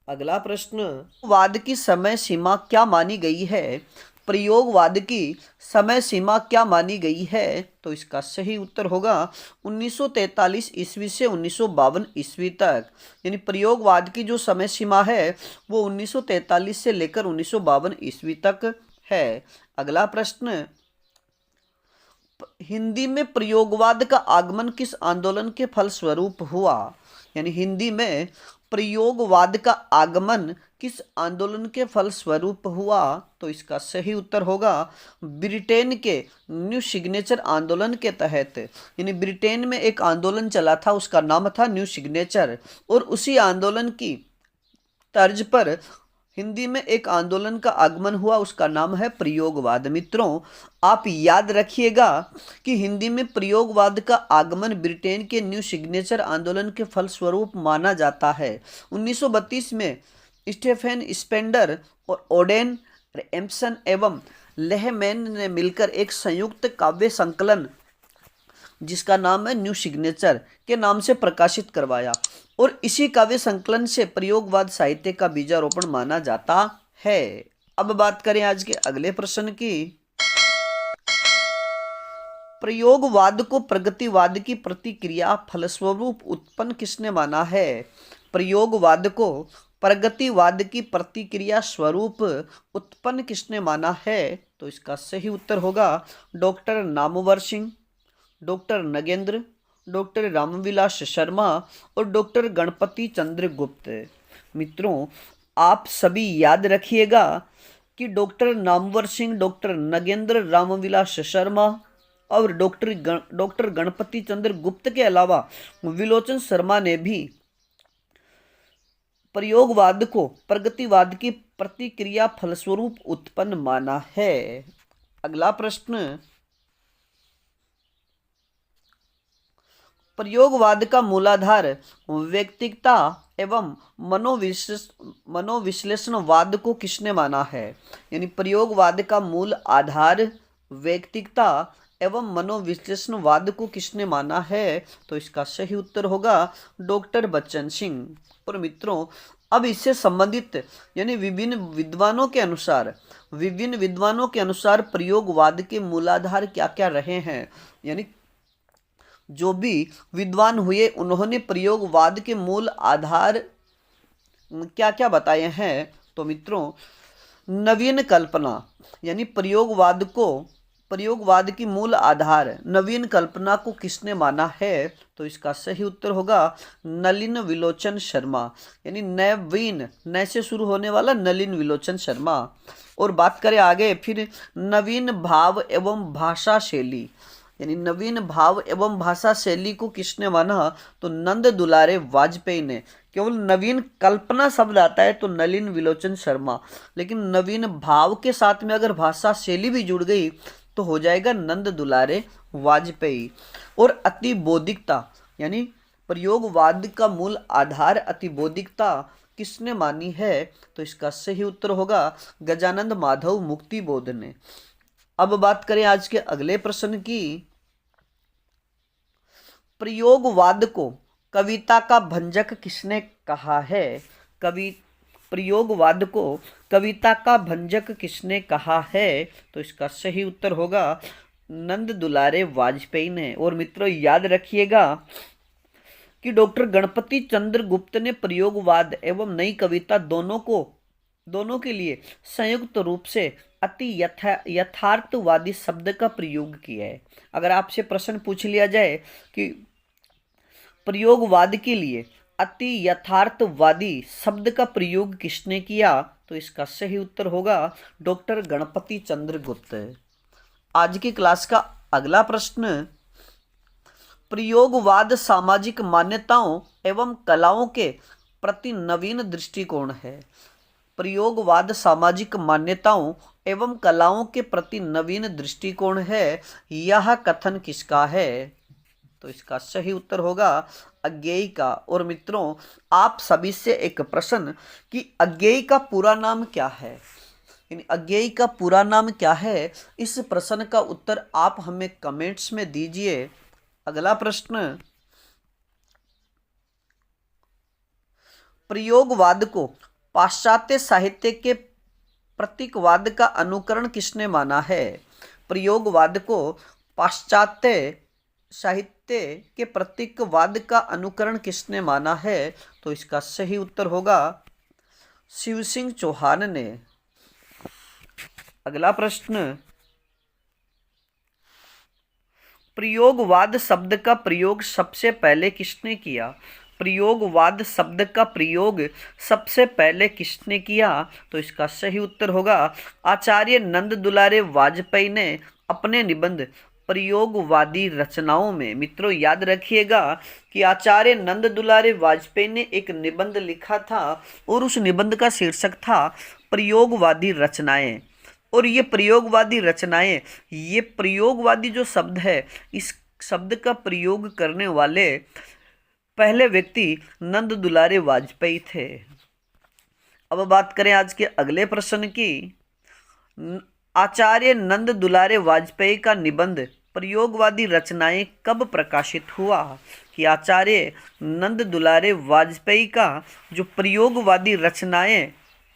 अगला प्रश्न, वाद की समय सीमा क्या मानी गई है? प्रयोगवाद की समय सीमा क्या मानी गई है? तो इसका सही उत्तर होगा 1943 ईस्वी से 1952 ईस्वी तक। यानी प्रयोगवाद की जो समय सीमा है वो 1943 से लेकर 1952 ईस्वी तक है। अगला प्रश्न, हिंदी में प्रयोगवाद का आगमन किस आंदोलन के फलस्वरूप हुआ? यानी हिंदी में प्रयोगवाद का आगमन किस आंदोलन के फलस्वरूप हुआ? तो इसका सही उत्तर होगा ब्रिटेन के न्यू सिग्नेचर आंदोलन के तहत। यानी ब्रिटेन में एक आंदोलन चला था, उसका नाम था न्यू सिग्नेचर, और उसी आंदोलन की तर्ज पर हिंदी में एक आंदोलन का आगमन हुआ, उसका नाम है प्रयोगवाद। मित्रों, आप याद रखिएगा कि हिंदी में प्रयोगवाद का आगमन ब्रिटेन के न्यू सिग्नेचर आंदोलन के फलस्वरूप माना जाता है। 1932 में स्टेफेन स्पेंडर और ओडेन एम्पसन एवं लेहमैन ने मिलकर एक संयुक्त काव्य संकलन जिसका नाम है न्यू सिग्नेचर के नाम से प्रकाशित करवाया, और इसी काव्य संकलन से प्रयोगवाद साहित्य का बीजारोपण माना जाता है। अब बात करें आज के अगले प्रश्न की। प्रयोगवाद को प्रगतिवाद की प्रतिक्रिया फलस्वरूप उत्पन्न किसने माना है? प्रयोगवाद को प्रगतिवाद की प्रतिक्रिया स्वरूप उत्पन्न किसने माना है? तो इसका सही उत्तर होगा doctor Namvar Singh, doctor Nagendra, doctor Ramvilas Sharma और डॉक्टर गणपति चंद्र गुप्त। मित्रों, आप सभी याद रखिएगा कि डॉक्टर नामवर सिंह, डॉक्टर नगेंद्र, रामविलास शर्मा और डॉक्टर गणपति चंद्र गुप्त के अलावा विलोचन शर्मा ने भी प्रयोगवाद को प्रगतिवाद की प्रतिक्रिया फलस्वरूप उत्पन्न माना है। अगला प्रश्न, प्रयोगवाद का मूलाधार व्यक्तिकता एवं मनोविश्लेषणवाद को किसने माना है? यानी प्रयोगवाद का मूल आधार व्यक्तिकता एवं मनोविश्लेषणवाद को किसने माना है? तो इसका सही उत्तर होगा डॉक्टर बच्चन सिंह। और मित्रों, अब इससे संबंधित यानी विभिन्न विद्वानों के अनुसार प्रयोगवाद के मूलाधार क्या क्या रहे हैं, यानी जो भी विद्वान हुए उन्होंने प्रयोगवाद के मूल आधार क्या क्या बताए हैं। तो मित्रों, नवीन कल्पना, यानी प्रयोगवाद को प्रयोगवाद की मूल आधार नवीन कल्पना को किसने माना है? तो इसका सही उत्तर होगा नलिन विलोचन शर्मा, यानी नवीन, नए से शुरू होने वाला नलिन विलोचन शर्मा। और बात करें आगे फिर नवीन भाव एवं भाषा शैली, यानी नवीन भाव एवं भाषा शैली को किसने माना? तो नंद दुलारे वाजपेयी ने। केवल नवीन कल्पना शब्द आता है तो नलिन विलोचन शर्मा, लेकिन नवीन भाव के साथ में अगर भाषा शैली भी जुड़ गई तो हो जाएगा नंद दुलारे वाजपेयी। और अतिबौद्धिकता, यानी प्रयोगवाद का मूल आधार अतिबौद्धिकता किसने मानी है? तो इसका सही उत्तर होगा गजानंद माधव मुक्तिबोध ने। अब बात करें आज के अगले प्रश्न की। प्रयोगवाद को कविता का भंजक किसने कहा है? प्रयोगवाद को कविता का भंजक किसने कहा है? तो इसका सही उत्तर होगा नंद दुलारे वाजपेयी ने। और मित्रों याद रखिएगा कि डॉक्टर गणपति चंद्र गुप्त ने प्रयोगवाद एवं नई कविता दोनों के लिए संयुक्त रूप से अति यथार्थवादी शब्द का प्रयोग किया है। अगर आपसे प्रश्न पूछ लिया जाए कि प्रयोगवाद के लिए अति यथार्थवादी शब्द का प्रयोग किसने किया? तो इसका सही उत्तर होगा डॉक्टर गणपति चंद्र गुप्त। आज की क्लास का अगला प्रश्न, प्रयोगवाद सामाजिक मान्यताओं एवं कलाओं के प्रति नवीन दृष्टिकोण है। प्रयोगवाद सामाजिक मान्यताओं एवं कलाओं के प्रति नवीन दृष्टिकोण है, यह कथन किसका है? तो इसका सही उत्तर होगा अज्ञेय का। और मित्रों आप सभी से एक प्रश्न कि अज्ञेय का पूरा नाम क्या है, यानी अज्ञेय का पूरा नाम क्या है? इस प्रश्न का उत्तर आप हमें कमेंट्स में दीजिए। अगला प्रश्न, प्रयोगवाद को पाश्चात्य साहित्य के प्रतीकवाद का अनुकरण किसने माना है? प्रयोगवाद को पाश्चात्य साहित्य के प्रतीकवाद का अनुकरण किसने माना है? तो इसका सही उत्तर होगा शिव सिंह चौहान ने। अगला प्रश्न, प्रयोगवाद शब्द का प्रयोग सबसे पहले किसने किया? प्रयोगवाद शब्द का प्रयोग सबसे पहले किसने किया? तो इसका सही उत्तर होगा आचार्य नंद दुलारे वाजपेयी ने अपने निबंध प्रयोगवादी रचनाओं में। मित्रों याद रखिएगा कि आचार्य नंद दुलारे वाजपेयी ने एक निबंध लिखा था और उस निबंध का शीर्षक था प्रयोगवादी रचनाएं। और ये प्रयोगवादी रचनाएं, ये प्रयोगवादी जो शब्द है, इस शब्द का प्रयोग करने वाले पहले व्यक्ति नंद दुलारे वाजपेयी थे। अब बात करें आज के अगले प्रश्न की। आचार्य नंद दुलारे वाजपेयी का निबंध प्रयोगवादी रचनाएं कब प्रकाशित हुआ? कि आचार्य नंद दुलारे वाजपेयी का जो प्रयोगवादी रचनाएं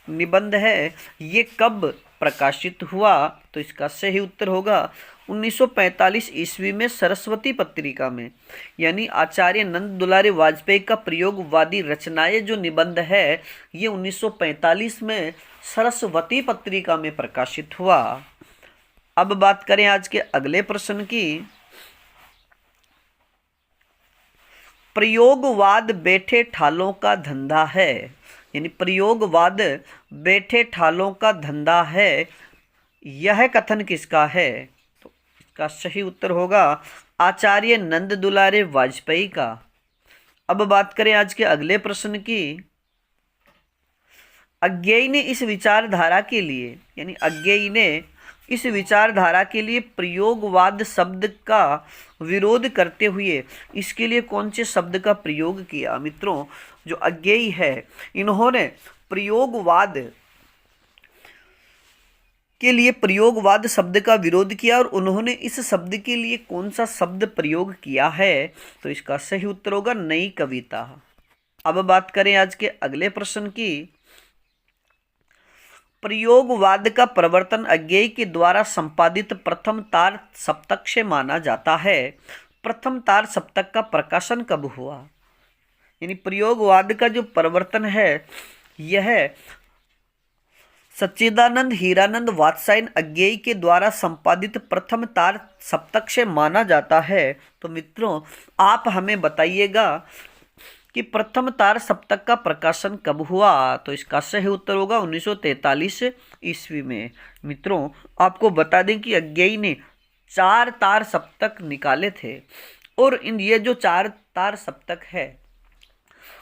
निबंध है ये कब प्रकाशित हुआ? तो इसका सही उत्तर होगा 1945 ईस्वी में सरस्वती पत्रिका में। यानी आचार्य नंद दुलारे वाजपेयी का प्रयोगवादी रचनाएं जो निबंध है ये 1945 में सरस्वती पत्रिका में प्रकाशित हुआ। अब बात करें आज के अगले प्रश्न की। प्रयोगवाद बैठे ठालों का धंधा है, यानी प्रयोगवाद बैठे ठालों का धंधा है, यह कथन किसका है? तो इसका सही उत्तर होगा आचार्य नंद दुलारे वाजपेयी का। अब बात करें आज के अगले प्रश्न की। अज्ञेय ने इस विचारधारा के लिए, यानी अज्ञेय ने इस विचारधारा के लिए प्रयोगवाद शब्द का विरोध करते हुए इसके लिए कौन से शब्द का प्रयोग किया? मित्रों जो अज्ञेय है इन्होंने प्रयोगवाद के लिए प्रयोगवाद शब्द का विरोध किया और उन्होंने इस शब्द के लिए कौन सा शब्द प्रयोग किया है? तो इसका सही उत्तर होगा नई कविता। अब बात करें आज के अगले प्रश्न की। प्रयोगवाद का प्रवर्तन अज्ञेय के द्वारा संपादित प्रथम तार सप्तक से माना जाता है। प्रथम तार सप्तक का प्रकाशन कब हुआ? यानी प्रयोगवाद का जो प्रवर्तन है यह सच्चिदानंद हीरानंद वात्स्यायन अज्ञेय के द्वारा संपादित प्रथम तार सप्तक से माना जाता है। तो मित्रों आप हमें बताइएगा कि प्रथम तार सप्तक का प्रकाशन कब हुआ। तो इसका सही उत्तर होगा 1943 ईस्वी में। मित्रों आपको बता दें कि अज्ञेय ने 4 तार सप्तक निकाले थे और ये जो 4 तार सप्तक है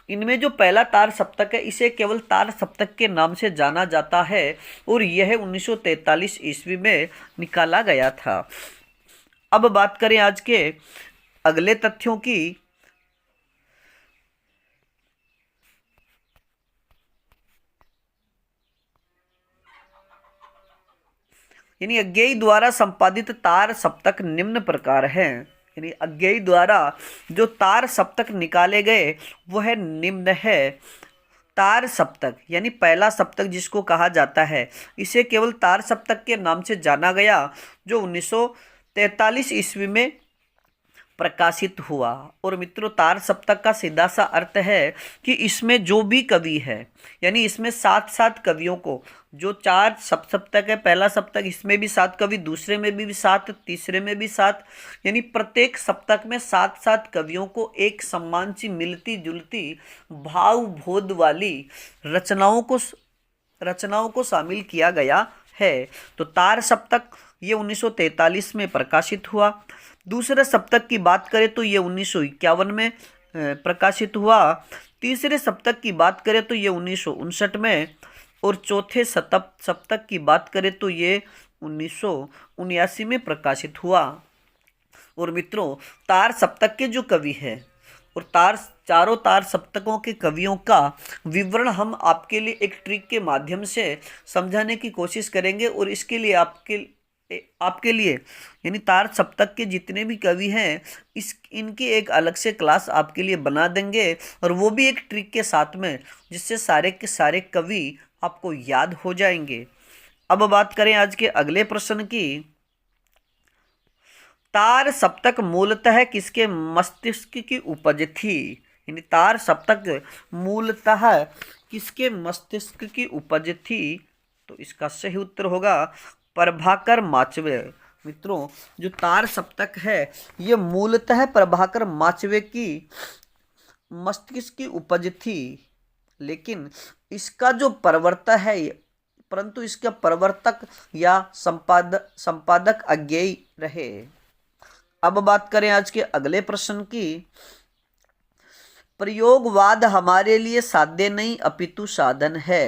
इनमें जो पहला तार सप्तक है इसे केवल तार सप्तक के नाम से जाना जाता है और यह 1943 ईस्वी में निकाला गया था। अब बात करें आज के अगले तथ्यों की। यानी अज्ञेय द्वारा संपादित तार सप्तक निम्न प्रकार हैं। यानी अज्ञेय द्वारा जो तार सप्तक निकाले गए वह निम्न है। तार सप्तक यानी पहला सप्तक जिसको कहा जाता है इसे केवल तार सप्तक के नाम से जाना गया जो 1943 ईस्वी में प्रकाशित हुआ। और मित्रों तार सप्तक का सीधा सा अर्थ है कि इसमें जो भी कवि है यानी इसमें 7 कवियों को, जो 4 सप्तक है, पहला सप्तक इसमें भी 7 कवि, दूसरे में भी 7, तीसरे में भी 7, यानी प्रत्येक सप्तक में 7 कवियों को एक समान सी मिलती जुलती भाव बोध वाली रचनाओं को शामिल किया गया है। तो तार सप्तक ये 1943 में प्रकाशित हुआ। दूसरे सप्तक की बात करें तो ये 1951 में प्रकाशित हुआ। तीसरे सप्तक की बात करें तो ये 1959 में और चौथे सप्तक की बात करें तो ये 1979 में प्रकाशित हुआ। और मित्रों तार सप्तक के जो कवि हैं और चारों तार सप्तकों के कवियों का विवरण हम आपके लिए एक ट्रिक के माध्यम से समझाने की कोशिश करेंगे। और इसके लिए आपके लिए यानी तार सप्तक के जितने भी कवि हैं इनकी एक अलग से क्लास आपके लिए बना देंगे और वो भी एक ट्रिक के साथ में, जिससे सारे के सारे कवि आपको याद हो जाएंगे। अब बात करें आज के अगले प्रश्न की। तार सप्तक मूलतः किसके मस्तिष्क की उपज थी। यानी तार सप्तक मूलतः किसके मस्तिष्क की उपज थी। तो इसका सही उत्तर होगा प्रभाकर माचवे। मित्रों जो तार सप्तक है ये मूलतः प्रभाकर माचवे की मस्तिष्क की उपज थी, लेकिन इसका जो प्रवर्तक है परंतु इसका प्रवर्तक या संपादक अज्ञेय रहे। अब बात करें आज के अगले प्रश्न की। प्रयोगवाद हमारे लिए साध्य नहीं अपितु साधन है।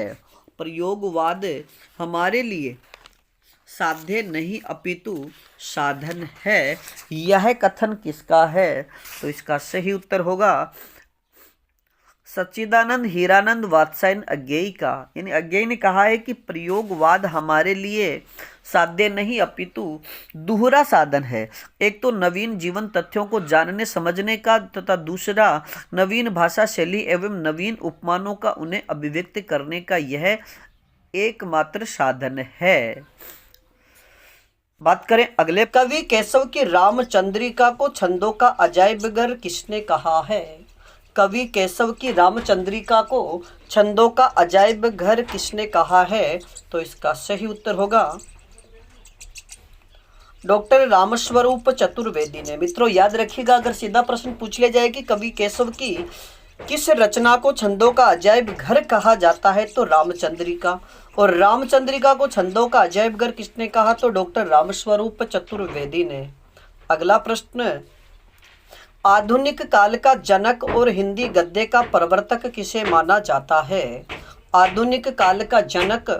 प्रयोगवाद हमारे लिए साध्य नहीं अपितु साधन है, यह कथन किसका है। तो इसका सही उत्तर होगा सच्चिदानंद हीरानंद वात्स्यायन अज्ञेय का। यानी अज्ञेय ने कहा है कि प्रयोगवाद हमारे लिए साध्य नहीं अपितु दूसरा साधन है। एक तो नवीन जीवन तथ्यों को जानने समझने का तथा दूसरा नवीन भाषा शैली एवं नवीन उपमानों का उन्हें अभिव्यक्त करने का यह एकमात्र साधन है। बात करें अगले। कवि केशव की रामचंद्रिका को छंदों का अजायब घर किसने कहा है। कवि केशव की रामचंद्रिका को छंदों का अजायब घर किसने कहा है। तो इसका सही उत्तर होगा डॉक्टर रामस्वरूप चतुर्वेदी ने। मित्रों याद रखिएगा अगर सीधा प्रश्न पूछ लिया जाए कि कवि केशव की किस रचना को छंदों का अजायब घर कहा जाता है तो रामचंद्रिका। और रामचंद्रिका को छंदों का अजायब घर किसने कहा तो डॉक्टर रामस्वरूप चतुर्वेदी ने। अगला प्रश्न। आधुनिक काल का जनक और हिंदी गद्य का प्रवर्तक किसे माना जाता है। आधुनिक काल का जनक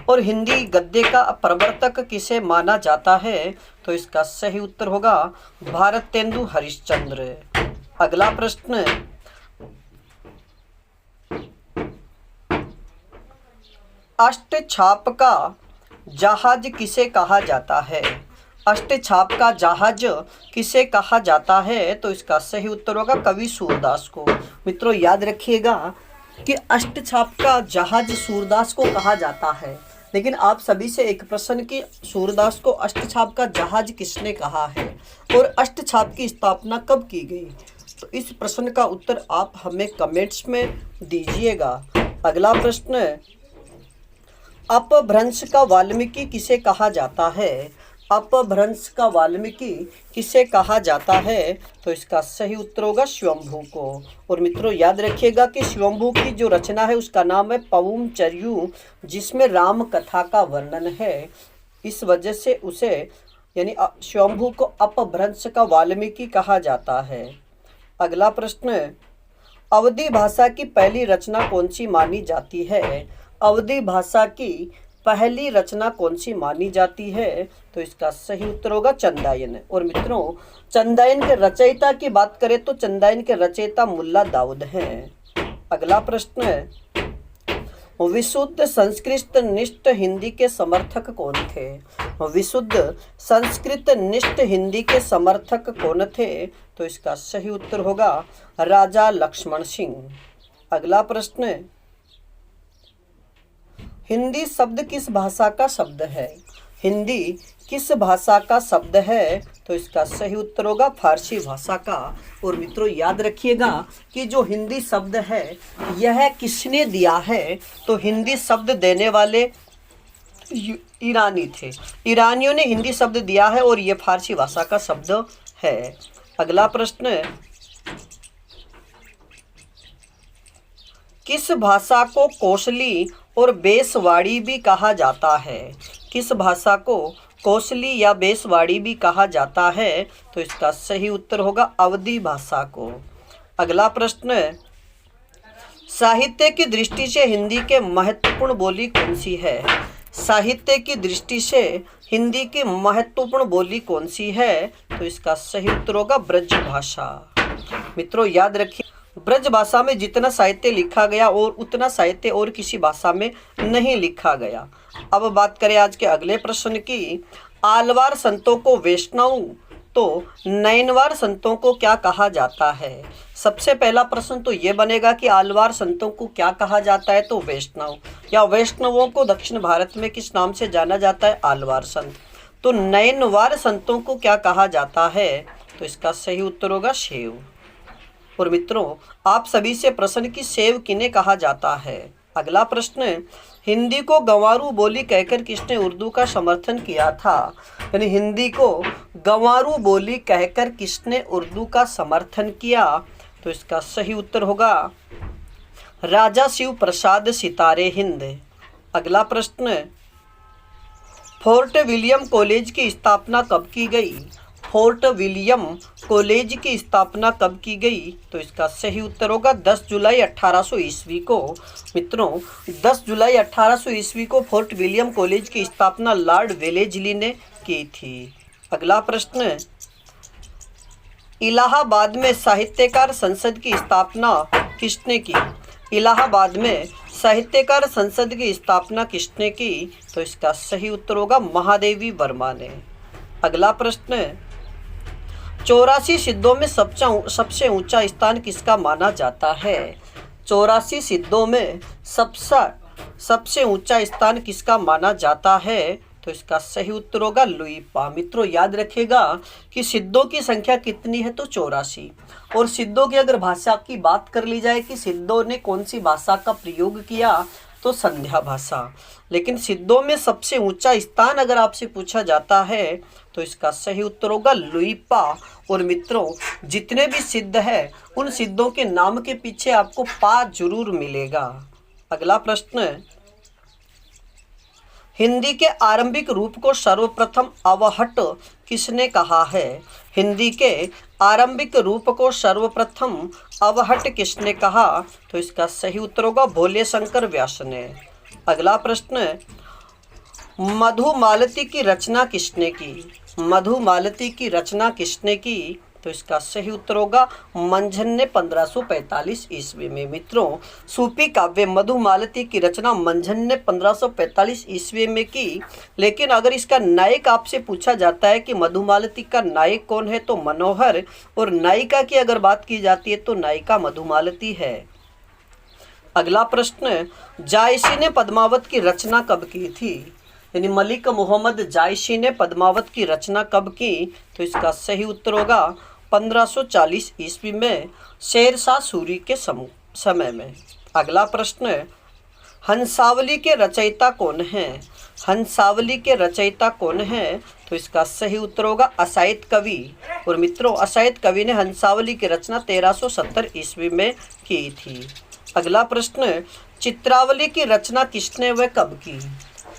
और हिंदी गद्य का प्रवर्तक किसे माना जाता है। तो इसका सही उत्तर होगा भारतेंदु हरिश्चंद्र। अगला प्रश्न। अष्टछाप का जहाज किसे कहा जाता है। अष्टछाप का जहाज किसे कहा जाता है। तो इसका सही उत्तर होगा कवि सूरदास को। मित्रों याद रखिएगा कि अष्टछाप का जहाज सूरदास को कहा जाता है, लेकिन आप सभी से एक प्रश्न कि सूरदास को अष्टछाप का जहाज किसने कहा है और अष्टछाप की स्थापना कब की गई। तो इस प्रश्न का उत्तर आप हमें कमेंट्स में दीजिएगा। अगला प्रश्न। अपभ्रंश का वाल्मीकि किसे कहा जाता है? अपभ्रंश का वाल्मीकि किसे कहा जाता है? तो इसका सही उत्तर होगा स्वयंभू को। और मित्रों याद रखिएगा कि स्वयंभू की जो रचना है उसका नाम है पवम चर्यु, जिसमें राम कथा का वर्णन है। इस वजह से उसे यानी स्वयंभू को अपभ्रंश का वाल्मीकि कहा जाता है। अगला प्रश्न, अवधी भाषा की पहली रचना कौन सी मानी जाती है? अवधी भाषा की पहली रचना कौन सी मानी जाती है? तो इसका सही उत्तर होगा चंदायन। और मित्रों चंदायन के रचयिता की बात करें तो चंदायन के रचयिता मुल्ला दाऊद हैं। अगला प्रश्न है, विशुद्ध संस्कृत निष्ठ हिंदी के समर्थक कौन थे? विशुद्ध संस्कृत निष्ठ हिंदी के समर्थक कौन थे? तो इसका सही उत्तर होगा राजा लक्ष्मण सिंह। अगला प्रश्न है, हिंदी शब्द किस भाषा का शब्द है? हिंदी किस भाषा का शब्द है? तो इसका सही उत्तर होगा फारसी भाषा का। और मित्रों याद रखिएगा कि जो हिंदी शब्द है यह किसने दिया है? तो हिंदी शब्द देने वाले ईरानी थे। ईरानियों ने हिंदी शब्द दिया है और यह फारसी भाषा का शब्द है। अगला प्रश्न, किस भाषा को कोसली और बेसवाड़ी भी कहा जाता है? किस भाषा को कोसली या बेसवाड़ी भी कहा जाता है? तो इसका सही उत्तर होगा अवधी भाषा को। अगला प्रश्न है, साहित्य की दृष्टि से हिंदी के महत्वपूर्ण बोली कौन सी है? साहित्य की दृष्टि से हिंदी की महत्वपूर्ण बोली कौन सी है? तो इसका सही उत्तर होगा ब्रज भाषा। मित्रों याद रखिए ब्रज भाषा में जितना साहित्य लिखा गया और उतना साहित्य और किसी भाषा में नहीं लिखा गया। अब बात करें आज के अगले प्रश्न की, आलवार संतों को वैष्णव तो नैनवार संतों को क्या कहा जाता है? सबसे पहला प्रश्न तो ये बनेगा कि आलवार संतों को क्या कहा जाता है? तो वैष्णव, या वैष्णवों को दक्षिण भारत में किस नाम से जाना जाता है? आलवार संत। तो नैनवार संतों को क्या कहा जाता है? तो इसका सही उत्तर होगा शैव। और मित्रों आप सभी से प्रश्न की शैव किन्हें कहा जाता है? अगला प्रश्न, हिंदी को गंवारू बोली कहकर किसने उर्दू का समर्थन किया था? यानी हिंदी को गंवारू बोली कहकर किसने उर्दू का समर्थन किया? तो इसका सही उत्तर होगा राजा शिव प्रसाद सितारे हिंद। अगला प्रश्न, फोर्ट विलियम कॉलेज की स्थापना कब की गई? फोर्ट विलियम कॉलेज की स्थापना कब की गई? तो इसका सही उत्तर होगा 10 जुलाई 1800 ईस्वी को। मित्रों 10 जुलाई 1800 ईस्वी को फोर्ट विलियम कॉलेज की स्थापना लॉर्ड वेलेस्ली ने की थी। अगला प्रश्न, इलाहाबाद में साहित्यकार संसद की स्थापना किसने की? इलाहाबाद में साहित्यकार संसद की स्थापना किसने की? तो इसका सही उत्तर होगा महादेवी वर्मा ने। अगला प्रश्न, 84 सिद्धों में सबसे ऊंचा स्थान किसका माना जाता है? 84 सिद्धों में सबसे ऊंचा स्थान किसका माना जाता है? तो इसका सही उत्तर होगा लुईपा। मित्रों याद रखिएगा कि सिद्धों की संख्या कितनी है? तो 84। और सिद्धों की अगर भाषा की बात कर ली जाए कि सिद्धों ने कौन सी भाषा का प्रयोग किया, तो संध्या भाषा। लेकिन सिद्धों में सबसे ऊंचा स्थान अगर आपसे पूछा जाता है तो इसका सही उत्तर होगा लुईपा। और मित्रों जितने भी सिद्ध है उन सिद्धों के नाम के पीछे आपको पा जरूर मिलेगा। अगला प्रश्न, हिंदी के आरंभिक रूप को सर्वप्रथम अवहट किसने कहा है? हिंदी के आरंभिक रूप को सर्वप्रथम अवहट किसने कहा? तो इसका सही उत्तर होगा भोले शंकर व्यास ने। अगला प्रश्न, मधुमालती की रचना किसने की? मधुमालती की रचना किसने की? तो इसका सही उत्तर होगा मंझन ने 1545 ईस्वी में। मित्रों सूफी काव्य मधुमालती की रचना मंझन ने 1545 ईस्वी में की। लेकिन अगर इसका नायक आपसे पूछा जाता है कि मधुमालती का नायक कौन है, तो मनोहर, और नायिका की अगर बात की जाती है तो नायिका मधुमालती है। अगला प्रश्न, जायसी ने पद्मावत की रचना कब की थी? यानी मलिक मोहम्मद जायसी ने पद्मावत की रचना कब की? तो इसका सही उत्तर होगा 1540 ईस्वी में शेरशाह सूरी के समय में। अगला प्रश्न, हंसावली के रचयिता कौन हैं? हंसावली के रचयिता कौन हैं? तो इसका सही उत्तर होगा असायत कवि। और मित्रों, असायत कवि ने हंसावली की रचना 1370 ईस्वी में की थी। अगला प्रश्न, चित्रावली की रचना किसने व कब की?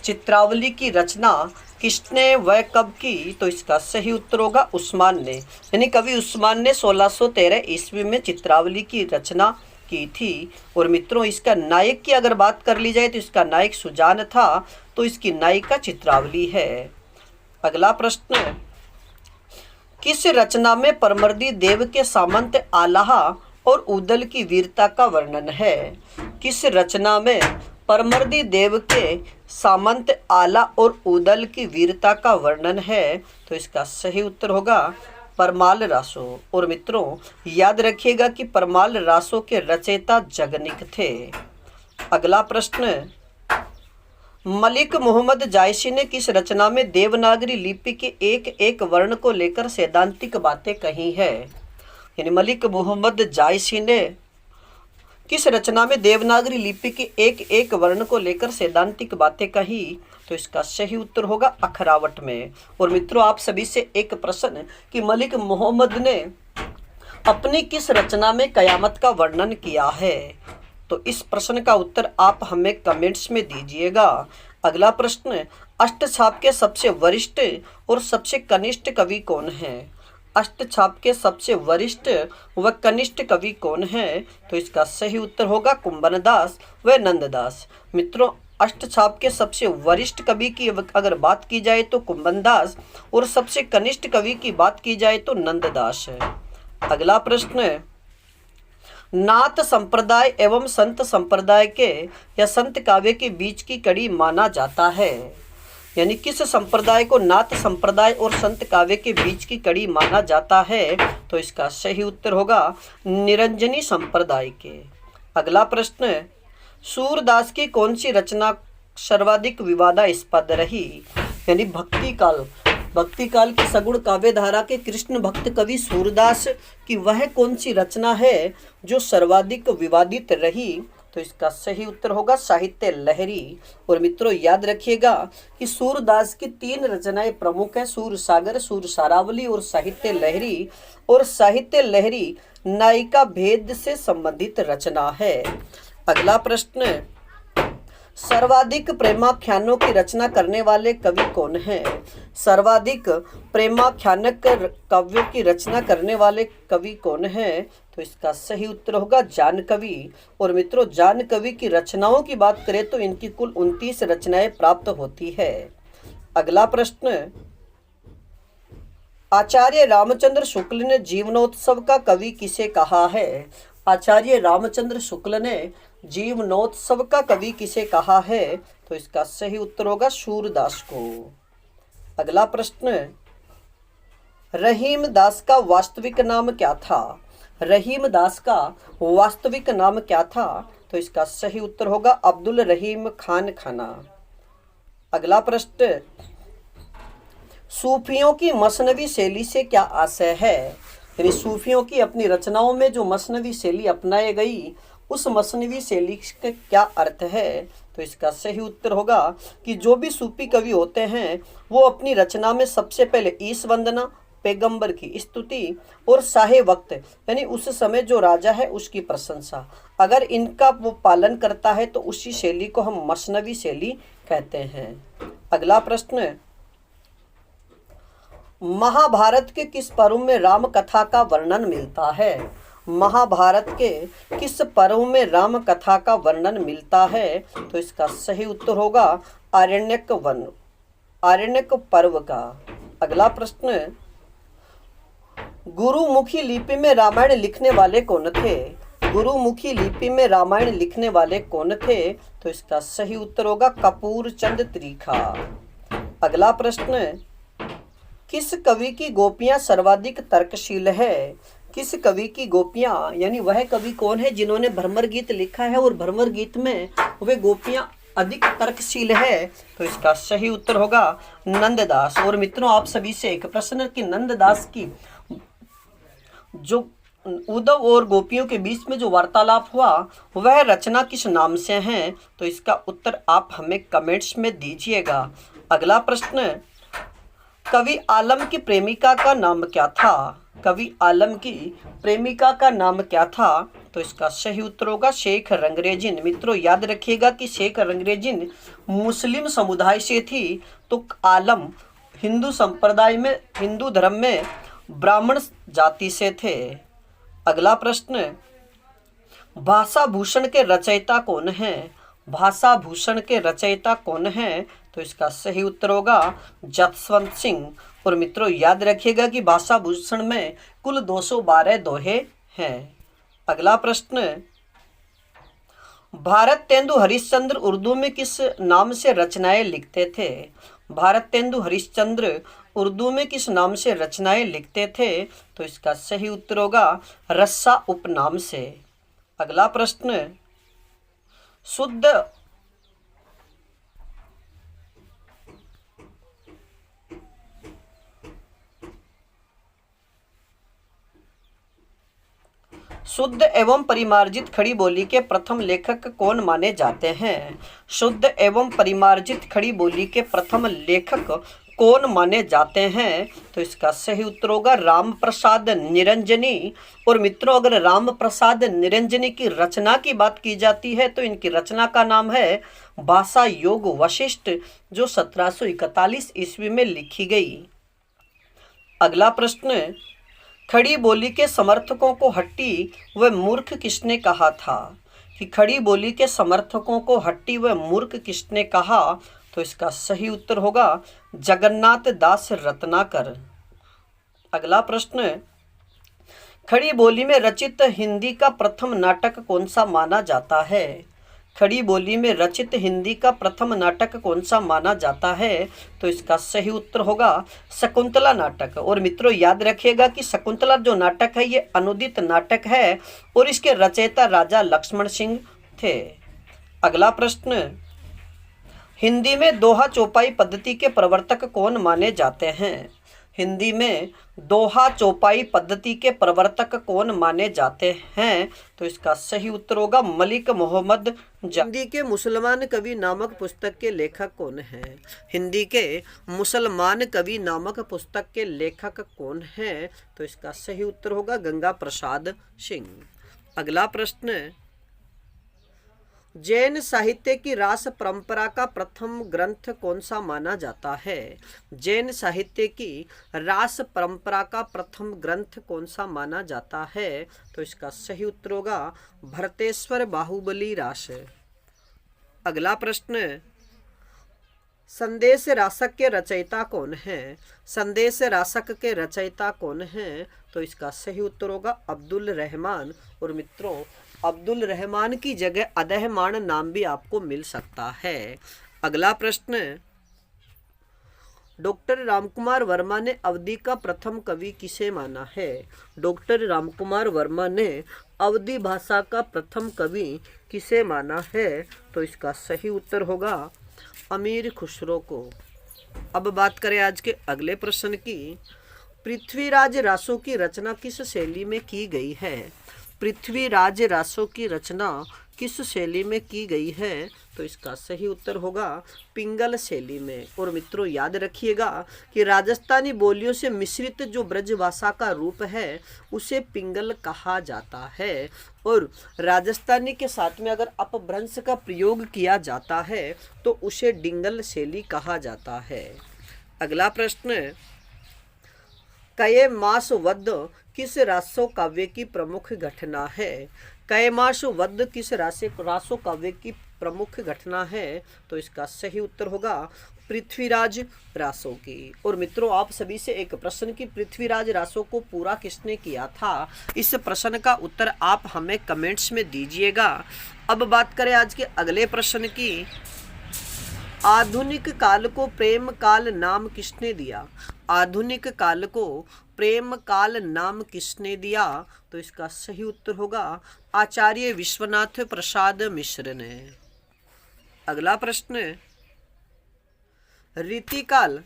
चित्रावली की रचना किसने व कब की? तो इसका सही उत्तर होगा उस्मान ने, यानी कवि उस्मान ने 1613 ईस्वी में चित्रावली की रचना की थी। और मित्रों, इसका नायक की अगर बात कर ली जाए तो इसका नायक सुजान था, तो इसकी नायिका चित्रावली है। अगला प्रश्न, किस रचना में परमर्दी देव के सामंत आलाहा और उदल की वीरता का वर्णन है? किस रचना में परमर्दी देव के सामंत आला और उदल की वीरता का वर्णन है? तो इसका सही उत्तर होगा परमाल रासो। और मित्रों, याद रखिएगा कि परमाल रासो के रचयिता जगनिक थे। अगला प्रश्न, मलिक मोहम्मद जायसी ने किस रचना में देवनागरी लिपि के एक एक वर्ण को लेकर सैद्धांतिक बातें कही है? यानी मलिक मोहम्मद जायसी ने किस रचना में देवनागरी लिपि के एक एक वर्ण को लेकर सैद्धांतिक बातें कही? तो इसका सही उत्तर होगा अखरावट में। और मित्रों, आप सभी से एक प्रश्न कि मलिक मोहम्मद ने अपनी किस रचना में कयामत का वर्णन किया है? तो इस प्रश्न का उत्तर आप हमें कमेंट्स में दीजिएगा। अगला प्रश्न, अष्टछाप के सबसे वरिष्ठ और सबसे कनिष्ठ कवि कौन हैं? अष्टछाप के सबसे वरिष्ठ व कनिष्ठ कवि कौन हैं? तो इसका सही उत्तर होगा कुंभनदास व नंददास। मित्रों, अष्टछाप के सबसे वरिष्ठ कवि की अगर बात की जाए तो कुंभनदास, और सबसे कनिष्ठ कवि की बात की जाए तो नंददास है। अगला प्रश्न, नाथ संप्रदाय एवं संत संप्रदाय के या संत काव्य के बीच की कड़ी माना जाता है? यानी किस संप्रदाय को नाथ संप्रदाय और संत काव्य के बीच की कड़ी माना जाता है? तो इसका सही उत्तर होगा निरंजनी संप्रदाय के। अगला प्रश्न, सूरदास की कौन सी रचना सर्वाधिक विवादास्पद रही? यानी भक्ति काल की सगुण काव्य धारा के कृष्ण भक्त कवि सूरदास की वह कौन सी रचना है जो सर्वाधिक विवादित रही? तो इसका सही उत्तर होगा साहित्य लहरी। और मित्रों, याद रखिएगा कि सूरदास की 3 रचनाएं प्रमुख है, सूर सागर, सूर सारावली और साहित्य लहरी। और साहित्य लहरी नायिका भेद से संबंधित रचना है। अगला प्रश्न, सर्वाधिक प्रेमाख्यानों की रचना करने वाले कवि कौन हैं? सर्वाधिक प्रेमाख्यानक काव्यों की रचना करने वाले कवि कौन हैं? तो इसका सही उत्तर होगा जानकवि। और मित्रों, जानकवि की रचनाओं की बात करें तो इनकी कुल 29 रचनाएं प्राप्त होती है। अगला प्रश्न, आचार्य रामचंद्र शुक्ल ने जीवनोत्सव का कवि किसे कहा है? आचार्य रामचंद्र शुक्ल ने जीवनोत्सव का कवि किसे कहा है? तो इसका सही उत्तर होगा सूरदास को। अगला प्रश्न, रहीम दास का वास्तविक नाम क्या था? रहीम दास का वास्तविक नाम क्या था? तो इसका सही उत्तर होगा अब्दुल रहीम खान खाना। अगला प्रश्न, सूफियों की मसनवी शैली से क्या आशय है? यानी सूफियों की अपनी रचनाओं में जो मसनवी शैली अपनाई गई, उस मसनवी शैली का क्या अर्थ है? तो इसका सही उत्तर होगा कि जो भी सूफी कवि होते हैं वो अपनी रचना में सबसे पहले ईश वंदना, पैगंबर की स्तुति और साहे वक्त यानी उस समय जो राजा है उसकी प्रशंसा, अगर इनका वो पालन करता है तो उसी शैली को हम मसनवी शैली कहते हैं। अगला प्रश्न, महाभारत के किस पर्व में राम कथा का वर्णन मिलता है? महाभारत के किस पर्व में राम कथा का वर्णन मिलता है? तो इसका सही उत्तर होगा आरण्यक पर्व का। अगला प्रश्न, गुरुमुखी लिपि में रामायण लिखने वाले कौन थे? गुरुमुखी लिपि में रामायण लिखने वाले कौन थे? तो इसका सही उत्तर होगा कपूर चंद त्रिखा। अगला प्रश्न, किस कवि की गोपियां सर्वाधिक तर्कशील है? किस कवि की गोपियां, यानी वह कवि कौन है जिन्होंने भ्रमर गीत लिखा है और भ्रमर गीत में वे गोपियां अधिक तर्कशील है? तो इसका सही उत्तर होगा नंददास। और मित्रों, आप सभी से एक प्रश्न कि नंददास की जो उद्धव और गोपियों के बीच में जो वार्तालाप हुआ वह रचना किस नाम से है? तो इसका उत्तर आप हमें कमेंट्स में दीजिएगा। अगला प्रश्न, कवि आलम की प्रेमिका का नाम क्या था? कवि आलम की प्रेमिका का नाम क्या था? तो इसका सही उत्तर होगा शेख रंगरेजिन। मित्रों याद रखिएगा कि शेख रंगरेजिन मुस्लिम समुदाय से थी, तो आलम हिंदू संप्रदाय में, हिंदू धर्म में ब्राह्मण जाति से थे। अगला प्रश्न, भाषा भूषण के रचयिता कौन है? भाषा भूषण के रचयिता कौन है? तो इसका सही उत्तर होगा जसवंत सिंह। और मित्रों याद रखिएगा कि भाषा भूषण में कुल 212 दोहे हैं। अगला प्रश्न, भारत तेंदु हरिश्चंद्र उर्दू में किस नाम से रचनाएं लिखते थे? भारत तेंदु हरिश्चंद्र उर्दू में किस नाम से रचनाएं लिखते थे? तो इसका सही उत्तर होगा रस्सा उपनाम से। अगला प्रश्न, शुद्ध शुद्ध एवं परिमार्जित खड़ी बोली के प्रथम लेखक कौन माने जाते हैं? शुद्ध एवं परिमार्जित खड़ी बोली के प्रथम लेखक कौन माने जाते हैं? तो इसका सही उत्तर होगा राम प्रसाद निरंजनी। और मित्रों अगर राम प्रसाद निरंजनी की रचना की बात की जाती है तो इनकी रचना का नाम है भाषा योग वशिष्ठ, जो 1741 ईस्वी में लिखी गई। अगला प्रश्न, खड़ी बोली के समर्थकों को हट्टी व मूर्ख किसने कहा था? कि खड़ी बोली के समर्थकों को हट्टी व मूर्ख किसने कहा? तो इसका सही उत्तर होगा जगन्नाथ दास रत्नाकर। अगला प्रश्न, खड़ी बोली में रचित हिंदी का प्रथम नाटक कौन सा माना जाता है? खड़ी बोली में रचित हिंदी का प्रथम नाटक कौन सा माना जाता है? तो इसका सही उत्तर होगा शकुंतला नाटक। और मित्रों याद रखिएगा कि शकुंतला जो नाटक है ये अनुदित नाटक है और इसके रचयिता राजा लक्ष्मण सिंह थे। अगला प्रश्न, हिंदी में दोहा चौपाई पद्धति के प्रवर्तक कौन माने जाते हैं? हिंदी में दोहा चौपाई पद्धति के प्रवर्तक कौन माने जाते हैं? तो इसका सही उत्तर होगा मलिक मोहम्मद। हिंदी के मुसलमान कवि नामक पुस्तक के लेखक कौन हैं? हिंदी के मुसलमान कवि नामक पुस्तक के लेखक कौन हैं? तो इसका सही उत्तर होगा गंगा प्रसाद सिंह। अगला प्रश्न, जैन साहित्य की रास परंपरा का प्रथम ग्रंथ कौन सा माना जाता है? जैन साहित्य की रास परंपरा का प्रथम ग्रंथ कौन सा माना जाता है? तो इसका सही उत्तर होगा भरतेश्वर बाहुबली रास। अगला प्रश्न, संदेश रासक के रचयिता कौन हैं? संदेश रासक के रचयिता कौन हैं? तो इसका सही उत्तर होगा अब्दुल रहमान। और मित्रों अब्दुल रहमान की जगह अदहमान नाम भी आपको मिल सकता है। अगला प्रश्न, डॉक्टर रामकुमार वर्मा ने अवधी का प्रथम कवि किसे माना है? डॉक्टर रामकुमार वर्मा ने अवधी भाषा का प्रथम कवि किसे माना है? तो इसका सही उत्तर होगा अमीर खुसरो को। अब बात करें आज के अगले प्रश्न की, पृथ्वीराज रासो की रचना किस शैली में की गई है? पृथ्वीराज रासो की रचना किस शैली में की गई है? तो इसका सही उत्तर होगा पिंगल शैली में। और मित्रों याद रखिएगा कि राजस्थानी बोलियों से मिश्रित जो ब्रजभाषा का रूप है उसे पिंगल कहा जाता है। और राजस्थानी के साथ में अगर अपभ्रंश का प्रयोग किया जाता है तो उसे डिंगल शैली कहा जाता है। अगला प्रश्न, कयमास वध किस रासो काव्य की प्रमुख घटना है? कयमास वध किस रासो काव्य की प्रमुख घटना है? तो इसका सही उत्तर होगा पृथ्वीराज रासो की। और मित्रों आप सभी से एक प्रश्न की पृथ्वीराज रासो को पूरा किसने किया था? इस प्रश्न का उत्तर आप हमें कमेंट्स में दीजिएगा। अब बात करें आज के अगले प्रश्न की, आधुनिक काल को प्रेम काल नाम किसने दिया? आधुनिक काल को प्रेम काल नाम किसने दिया? तो इसका सही उत्तर होगा आचार्य विश्वनाथ प्रसाद मिश्र ने। अगला प्रश्न, रीतिकाल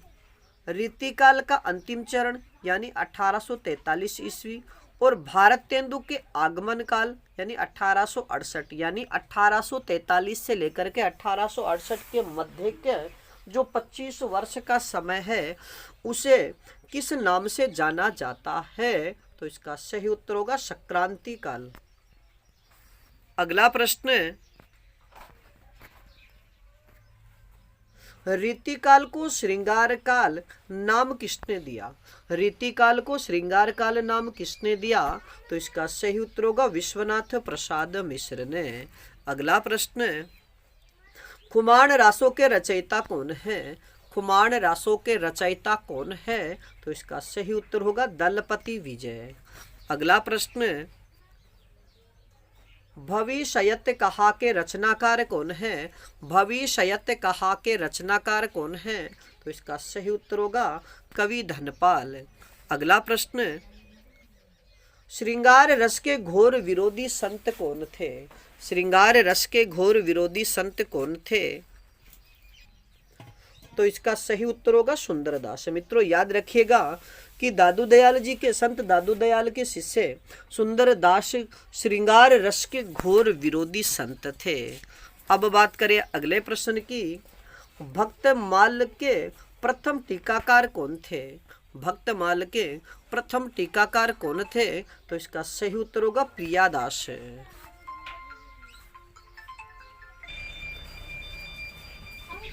का अंतिम चरण यानी 1843 ईस्वी और भारतेंदु के आगमन काल यानी 1868 यानी 1843 से लेकर के 1868 के मध्य के जो 25 वर्ष का समय है उसे किस नाम से जाना जाता है? तो इसका सही उत्तर होगा संक्रांति काल। अगला प्रश्न, रीतिकाल को श्रृंगार काल नाम किसने दिया? रीतिकाल को श्रृंगार काल नाम किसने दिया? तो इसका सही उत्तर होगा विश्वनाथ प्रसाद मिश्र ने। अगला प्रश्न, खुमान रासों के रचयिता कौन है? खुमान रासों के रचयिता कौन है? तो इसका सही उत्तर होगा दलपति विजय। अगला प्रश्न, भविष्यत कहा के रचनाकार कौन है? भविष्यत कहा के रचनाकार कौन है? तो इसका सही उत्तर होगा कवि धनपाल। अगला प्रश्न, श्रृंगार रस के घोर विरोधी संत कौन थे? श्रृंगार रस के घोर विरोधी संत कौन थे? तो इसका सही उत्तर होगा सुंदरदास। मित्रों याद रखिएगा कि दादू दयाल जी के, संत दादू दयाल के शिष्य सुंदरदास श्रृंगार रस के घोर विरोधी संत थे। अब बात करें अगले प्रश्न की, भक्तमाल के प्रथम टीकाकार कौन थे? भक्तमाल के प्रथम टीकाकार कौन थे? तो इसका सही उत्तर होगा प्रियादास।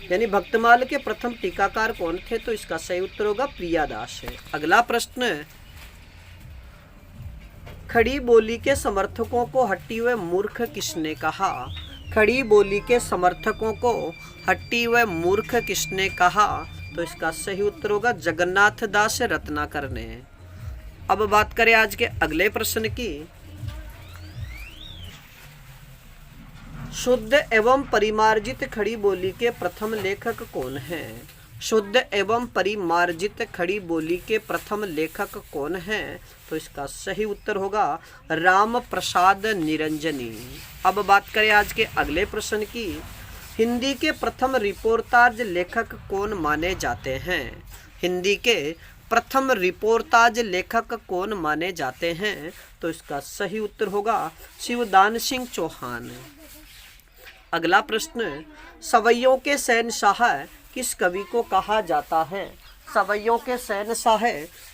यानी भक्तमाल के प्रथम टीकाकार कौन थे? तो इसका सही उत्तर होगा प्रियादास है। अगला प्रश्न, खड़ी बोली के समर्थकों को हट्टी व मूर्ख किसने कहा? खड़ी बोली के समर्थकों को हट्टी व मूर्ख किसने कहा? तो इसका सही उत्तर होगा जगन्नाथ दास रत्नाकर ने। अब बात करें आज के अगले प्रश्न की, शुद्ध एवं परिमार्जित खड़ी बोली के प्रथम लेखक कौन है? शुद्ध एवं परिमार्जित खड़ी बोली के प्रथम लेखक कौन है? तो इसका सही उत्तर होगा राम प्रसाद निरंजनी। अब बात करें आज के अगले प्रश्न की, हिंदी के प्रथम रिपोर्टाज लेखक कौन माने जाते हैं? हिंदी के प्रथम रिपोर्टाज लेखक कौन माने जाते हैं? तो इसका सही उत्तर होगा शिवदान सिंह चौहान। अगला प्रश्न, सवैयों के शहंशाह किस कवि को कहा जाता है? सवैयों के शहंशाह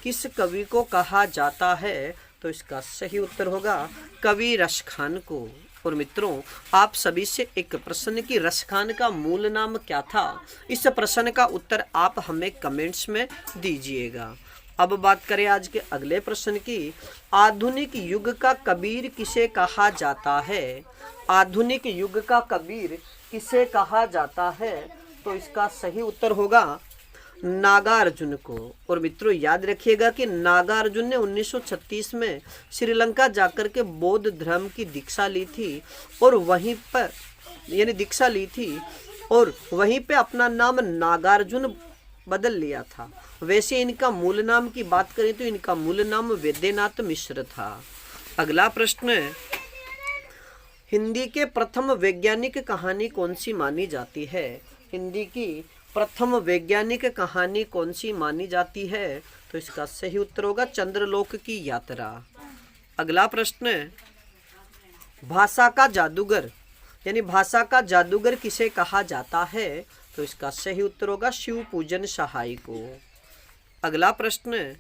किस कवि को कहा जाता है? तो इसका सही उत्तर होगा कवि रसखान को। और मित्रों आप सभी से एक प्रश्न की रसखान का मूल नाम क्या था? इस प्रश्न का उत्तर आप हमें कमेंट्स में दीजिएगा। अब बात करें आज के अगले प्रश्न की, आधुनिक युग का कबीर किसे कहा जाता है? आधुनिक युग का कबीर किसे कहा जाता है? तो इसका सही उत्तर होगा नागार्जुन को। और मित्रों याद रखिएगा कि नागार्जुन ने 1936 में श्रीलंका जाकर के बौद्ध धर्म की दीक्षा ली थी और वहीं पर यानी दीक्षा ली थी और वहीं पे अपना नाम नागार्जुन बदल लिया था। वैसे इनका मूल नाम की बात करें तो इनका मूल नाम वैद्यनाथ मिश्र था। अगला प्रश्न, हिंदी के प्रथम वैज्ञानिक कहानी कौन सी मानी जाती है? हिंदी की प्रथम वैज्ञानिक कहानी कौन सी मानी जाती है? तो इसका सही उत्तर होगा चंद्रलोक की यात्रा। अगला प्रश्न, भाषा का जादूगर यानी भाषा का जादूगर किसे कहा जाता है? तो इसका सही उत्तर होगा शिव पूजन सहाय को। अगला प्रश्न,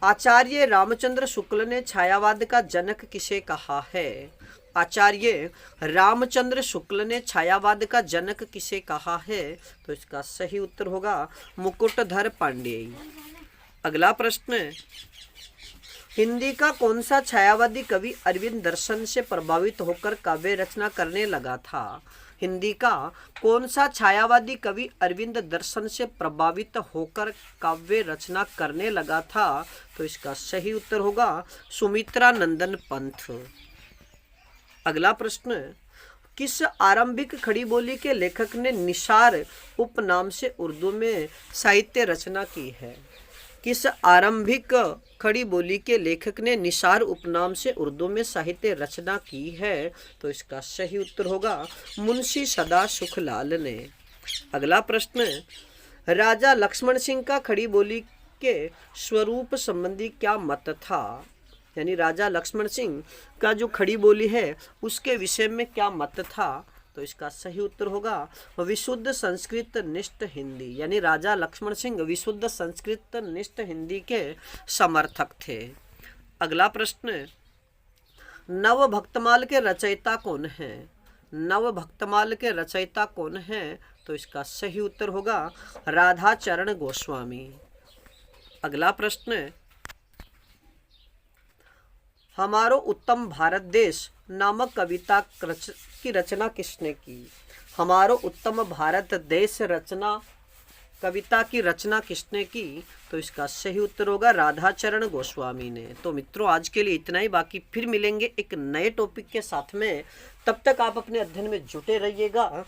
आचार्य रामचंद्र शुक्ल ने छायावाद का जनक किसे कहा है? आचार्य रामचंद्र शुक्ल ने छायावाद का जनक किसे कहा है? तो इसका सही उत्तर होगा मुकुटधर पांडेय। अगला प्रश्न, हिंदी का कौन सा छायावादी कवि अरविंद दर्शन से प्रभावित होकर काव्य रचना करने लगा था? हिंदी का कौन सा छायावादी कवि अरविंद दर्शन से प्रभावित होकर काव्य रचना करने लगा था? तो इसका सही उत्तर होगा सुमित्रा नंदन पंत। अगला प्रश्न, किस आरंभिक खड़ी बोली के लेखक ने निसार उपनाम से उर्दू में साहित्य रचना की है? किस आरंभिक खड़ी बोली के लेखक ने निसार उपनाम से उर्दू में साहित्य रचना की है? तो इसका सही उत्तर होगा मुंशी सदा सुखलाल ने। अगला प्रश्न, राजा लक्ष्मण सिंह का खड़ी बोली के स्वरूप संबंधी क्या मत था, यानी राजा लक्ष्मण सिंह का जो खड़ी बोली है उसके विषय में क्या मत था, तो इसका सही उत्तर होगा विशुद्ध संस्कृत निष्ठ हिंदी, यानी राजा लक्ष्मण सिंह विशुद्ध संस्कृत निष्ठ हिंदी के समर्थक थे। अगला प्रश्न, नव भक्तमाल के रचयिता कौन है, नव भक्तमाल के रचयिता कौन है, तो इसका सही उत्तर होगा राधाचरण गोस्वामी। अगला प्रश्न, हमारो उत्तम भारत देश नामक कविता की रचना किसने की, हमारो उत्तम भारत देश रचना कविता की रचना किसने की, तो इसका सही उत्तर होगा राधाचरण गोस्वामी ने। तो मित्रों आज के लिए इतना ही, बाकी फिर मिलेंगे एक नए टॉपिक के साथ में। तब तक आप अपने अध्ययन में जुटे रहिएगा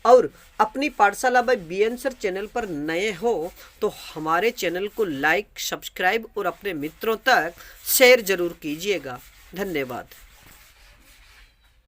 और अपनी पाठशाला बाय BN सर चैनल पर नए हो तो हमारे चैनल को लाइक, सब्सक्राइब और अपने मित्रों तक शेयर जरूर कीजिएगा। धन्यवाद।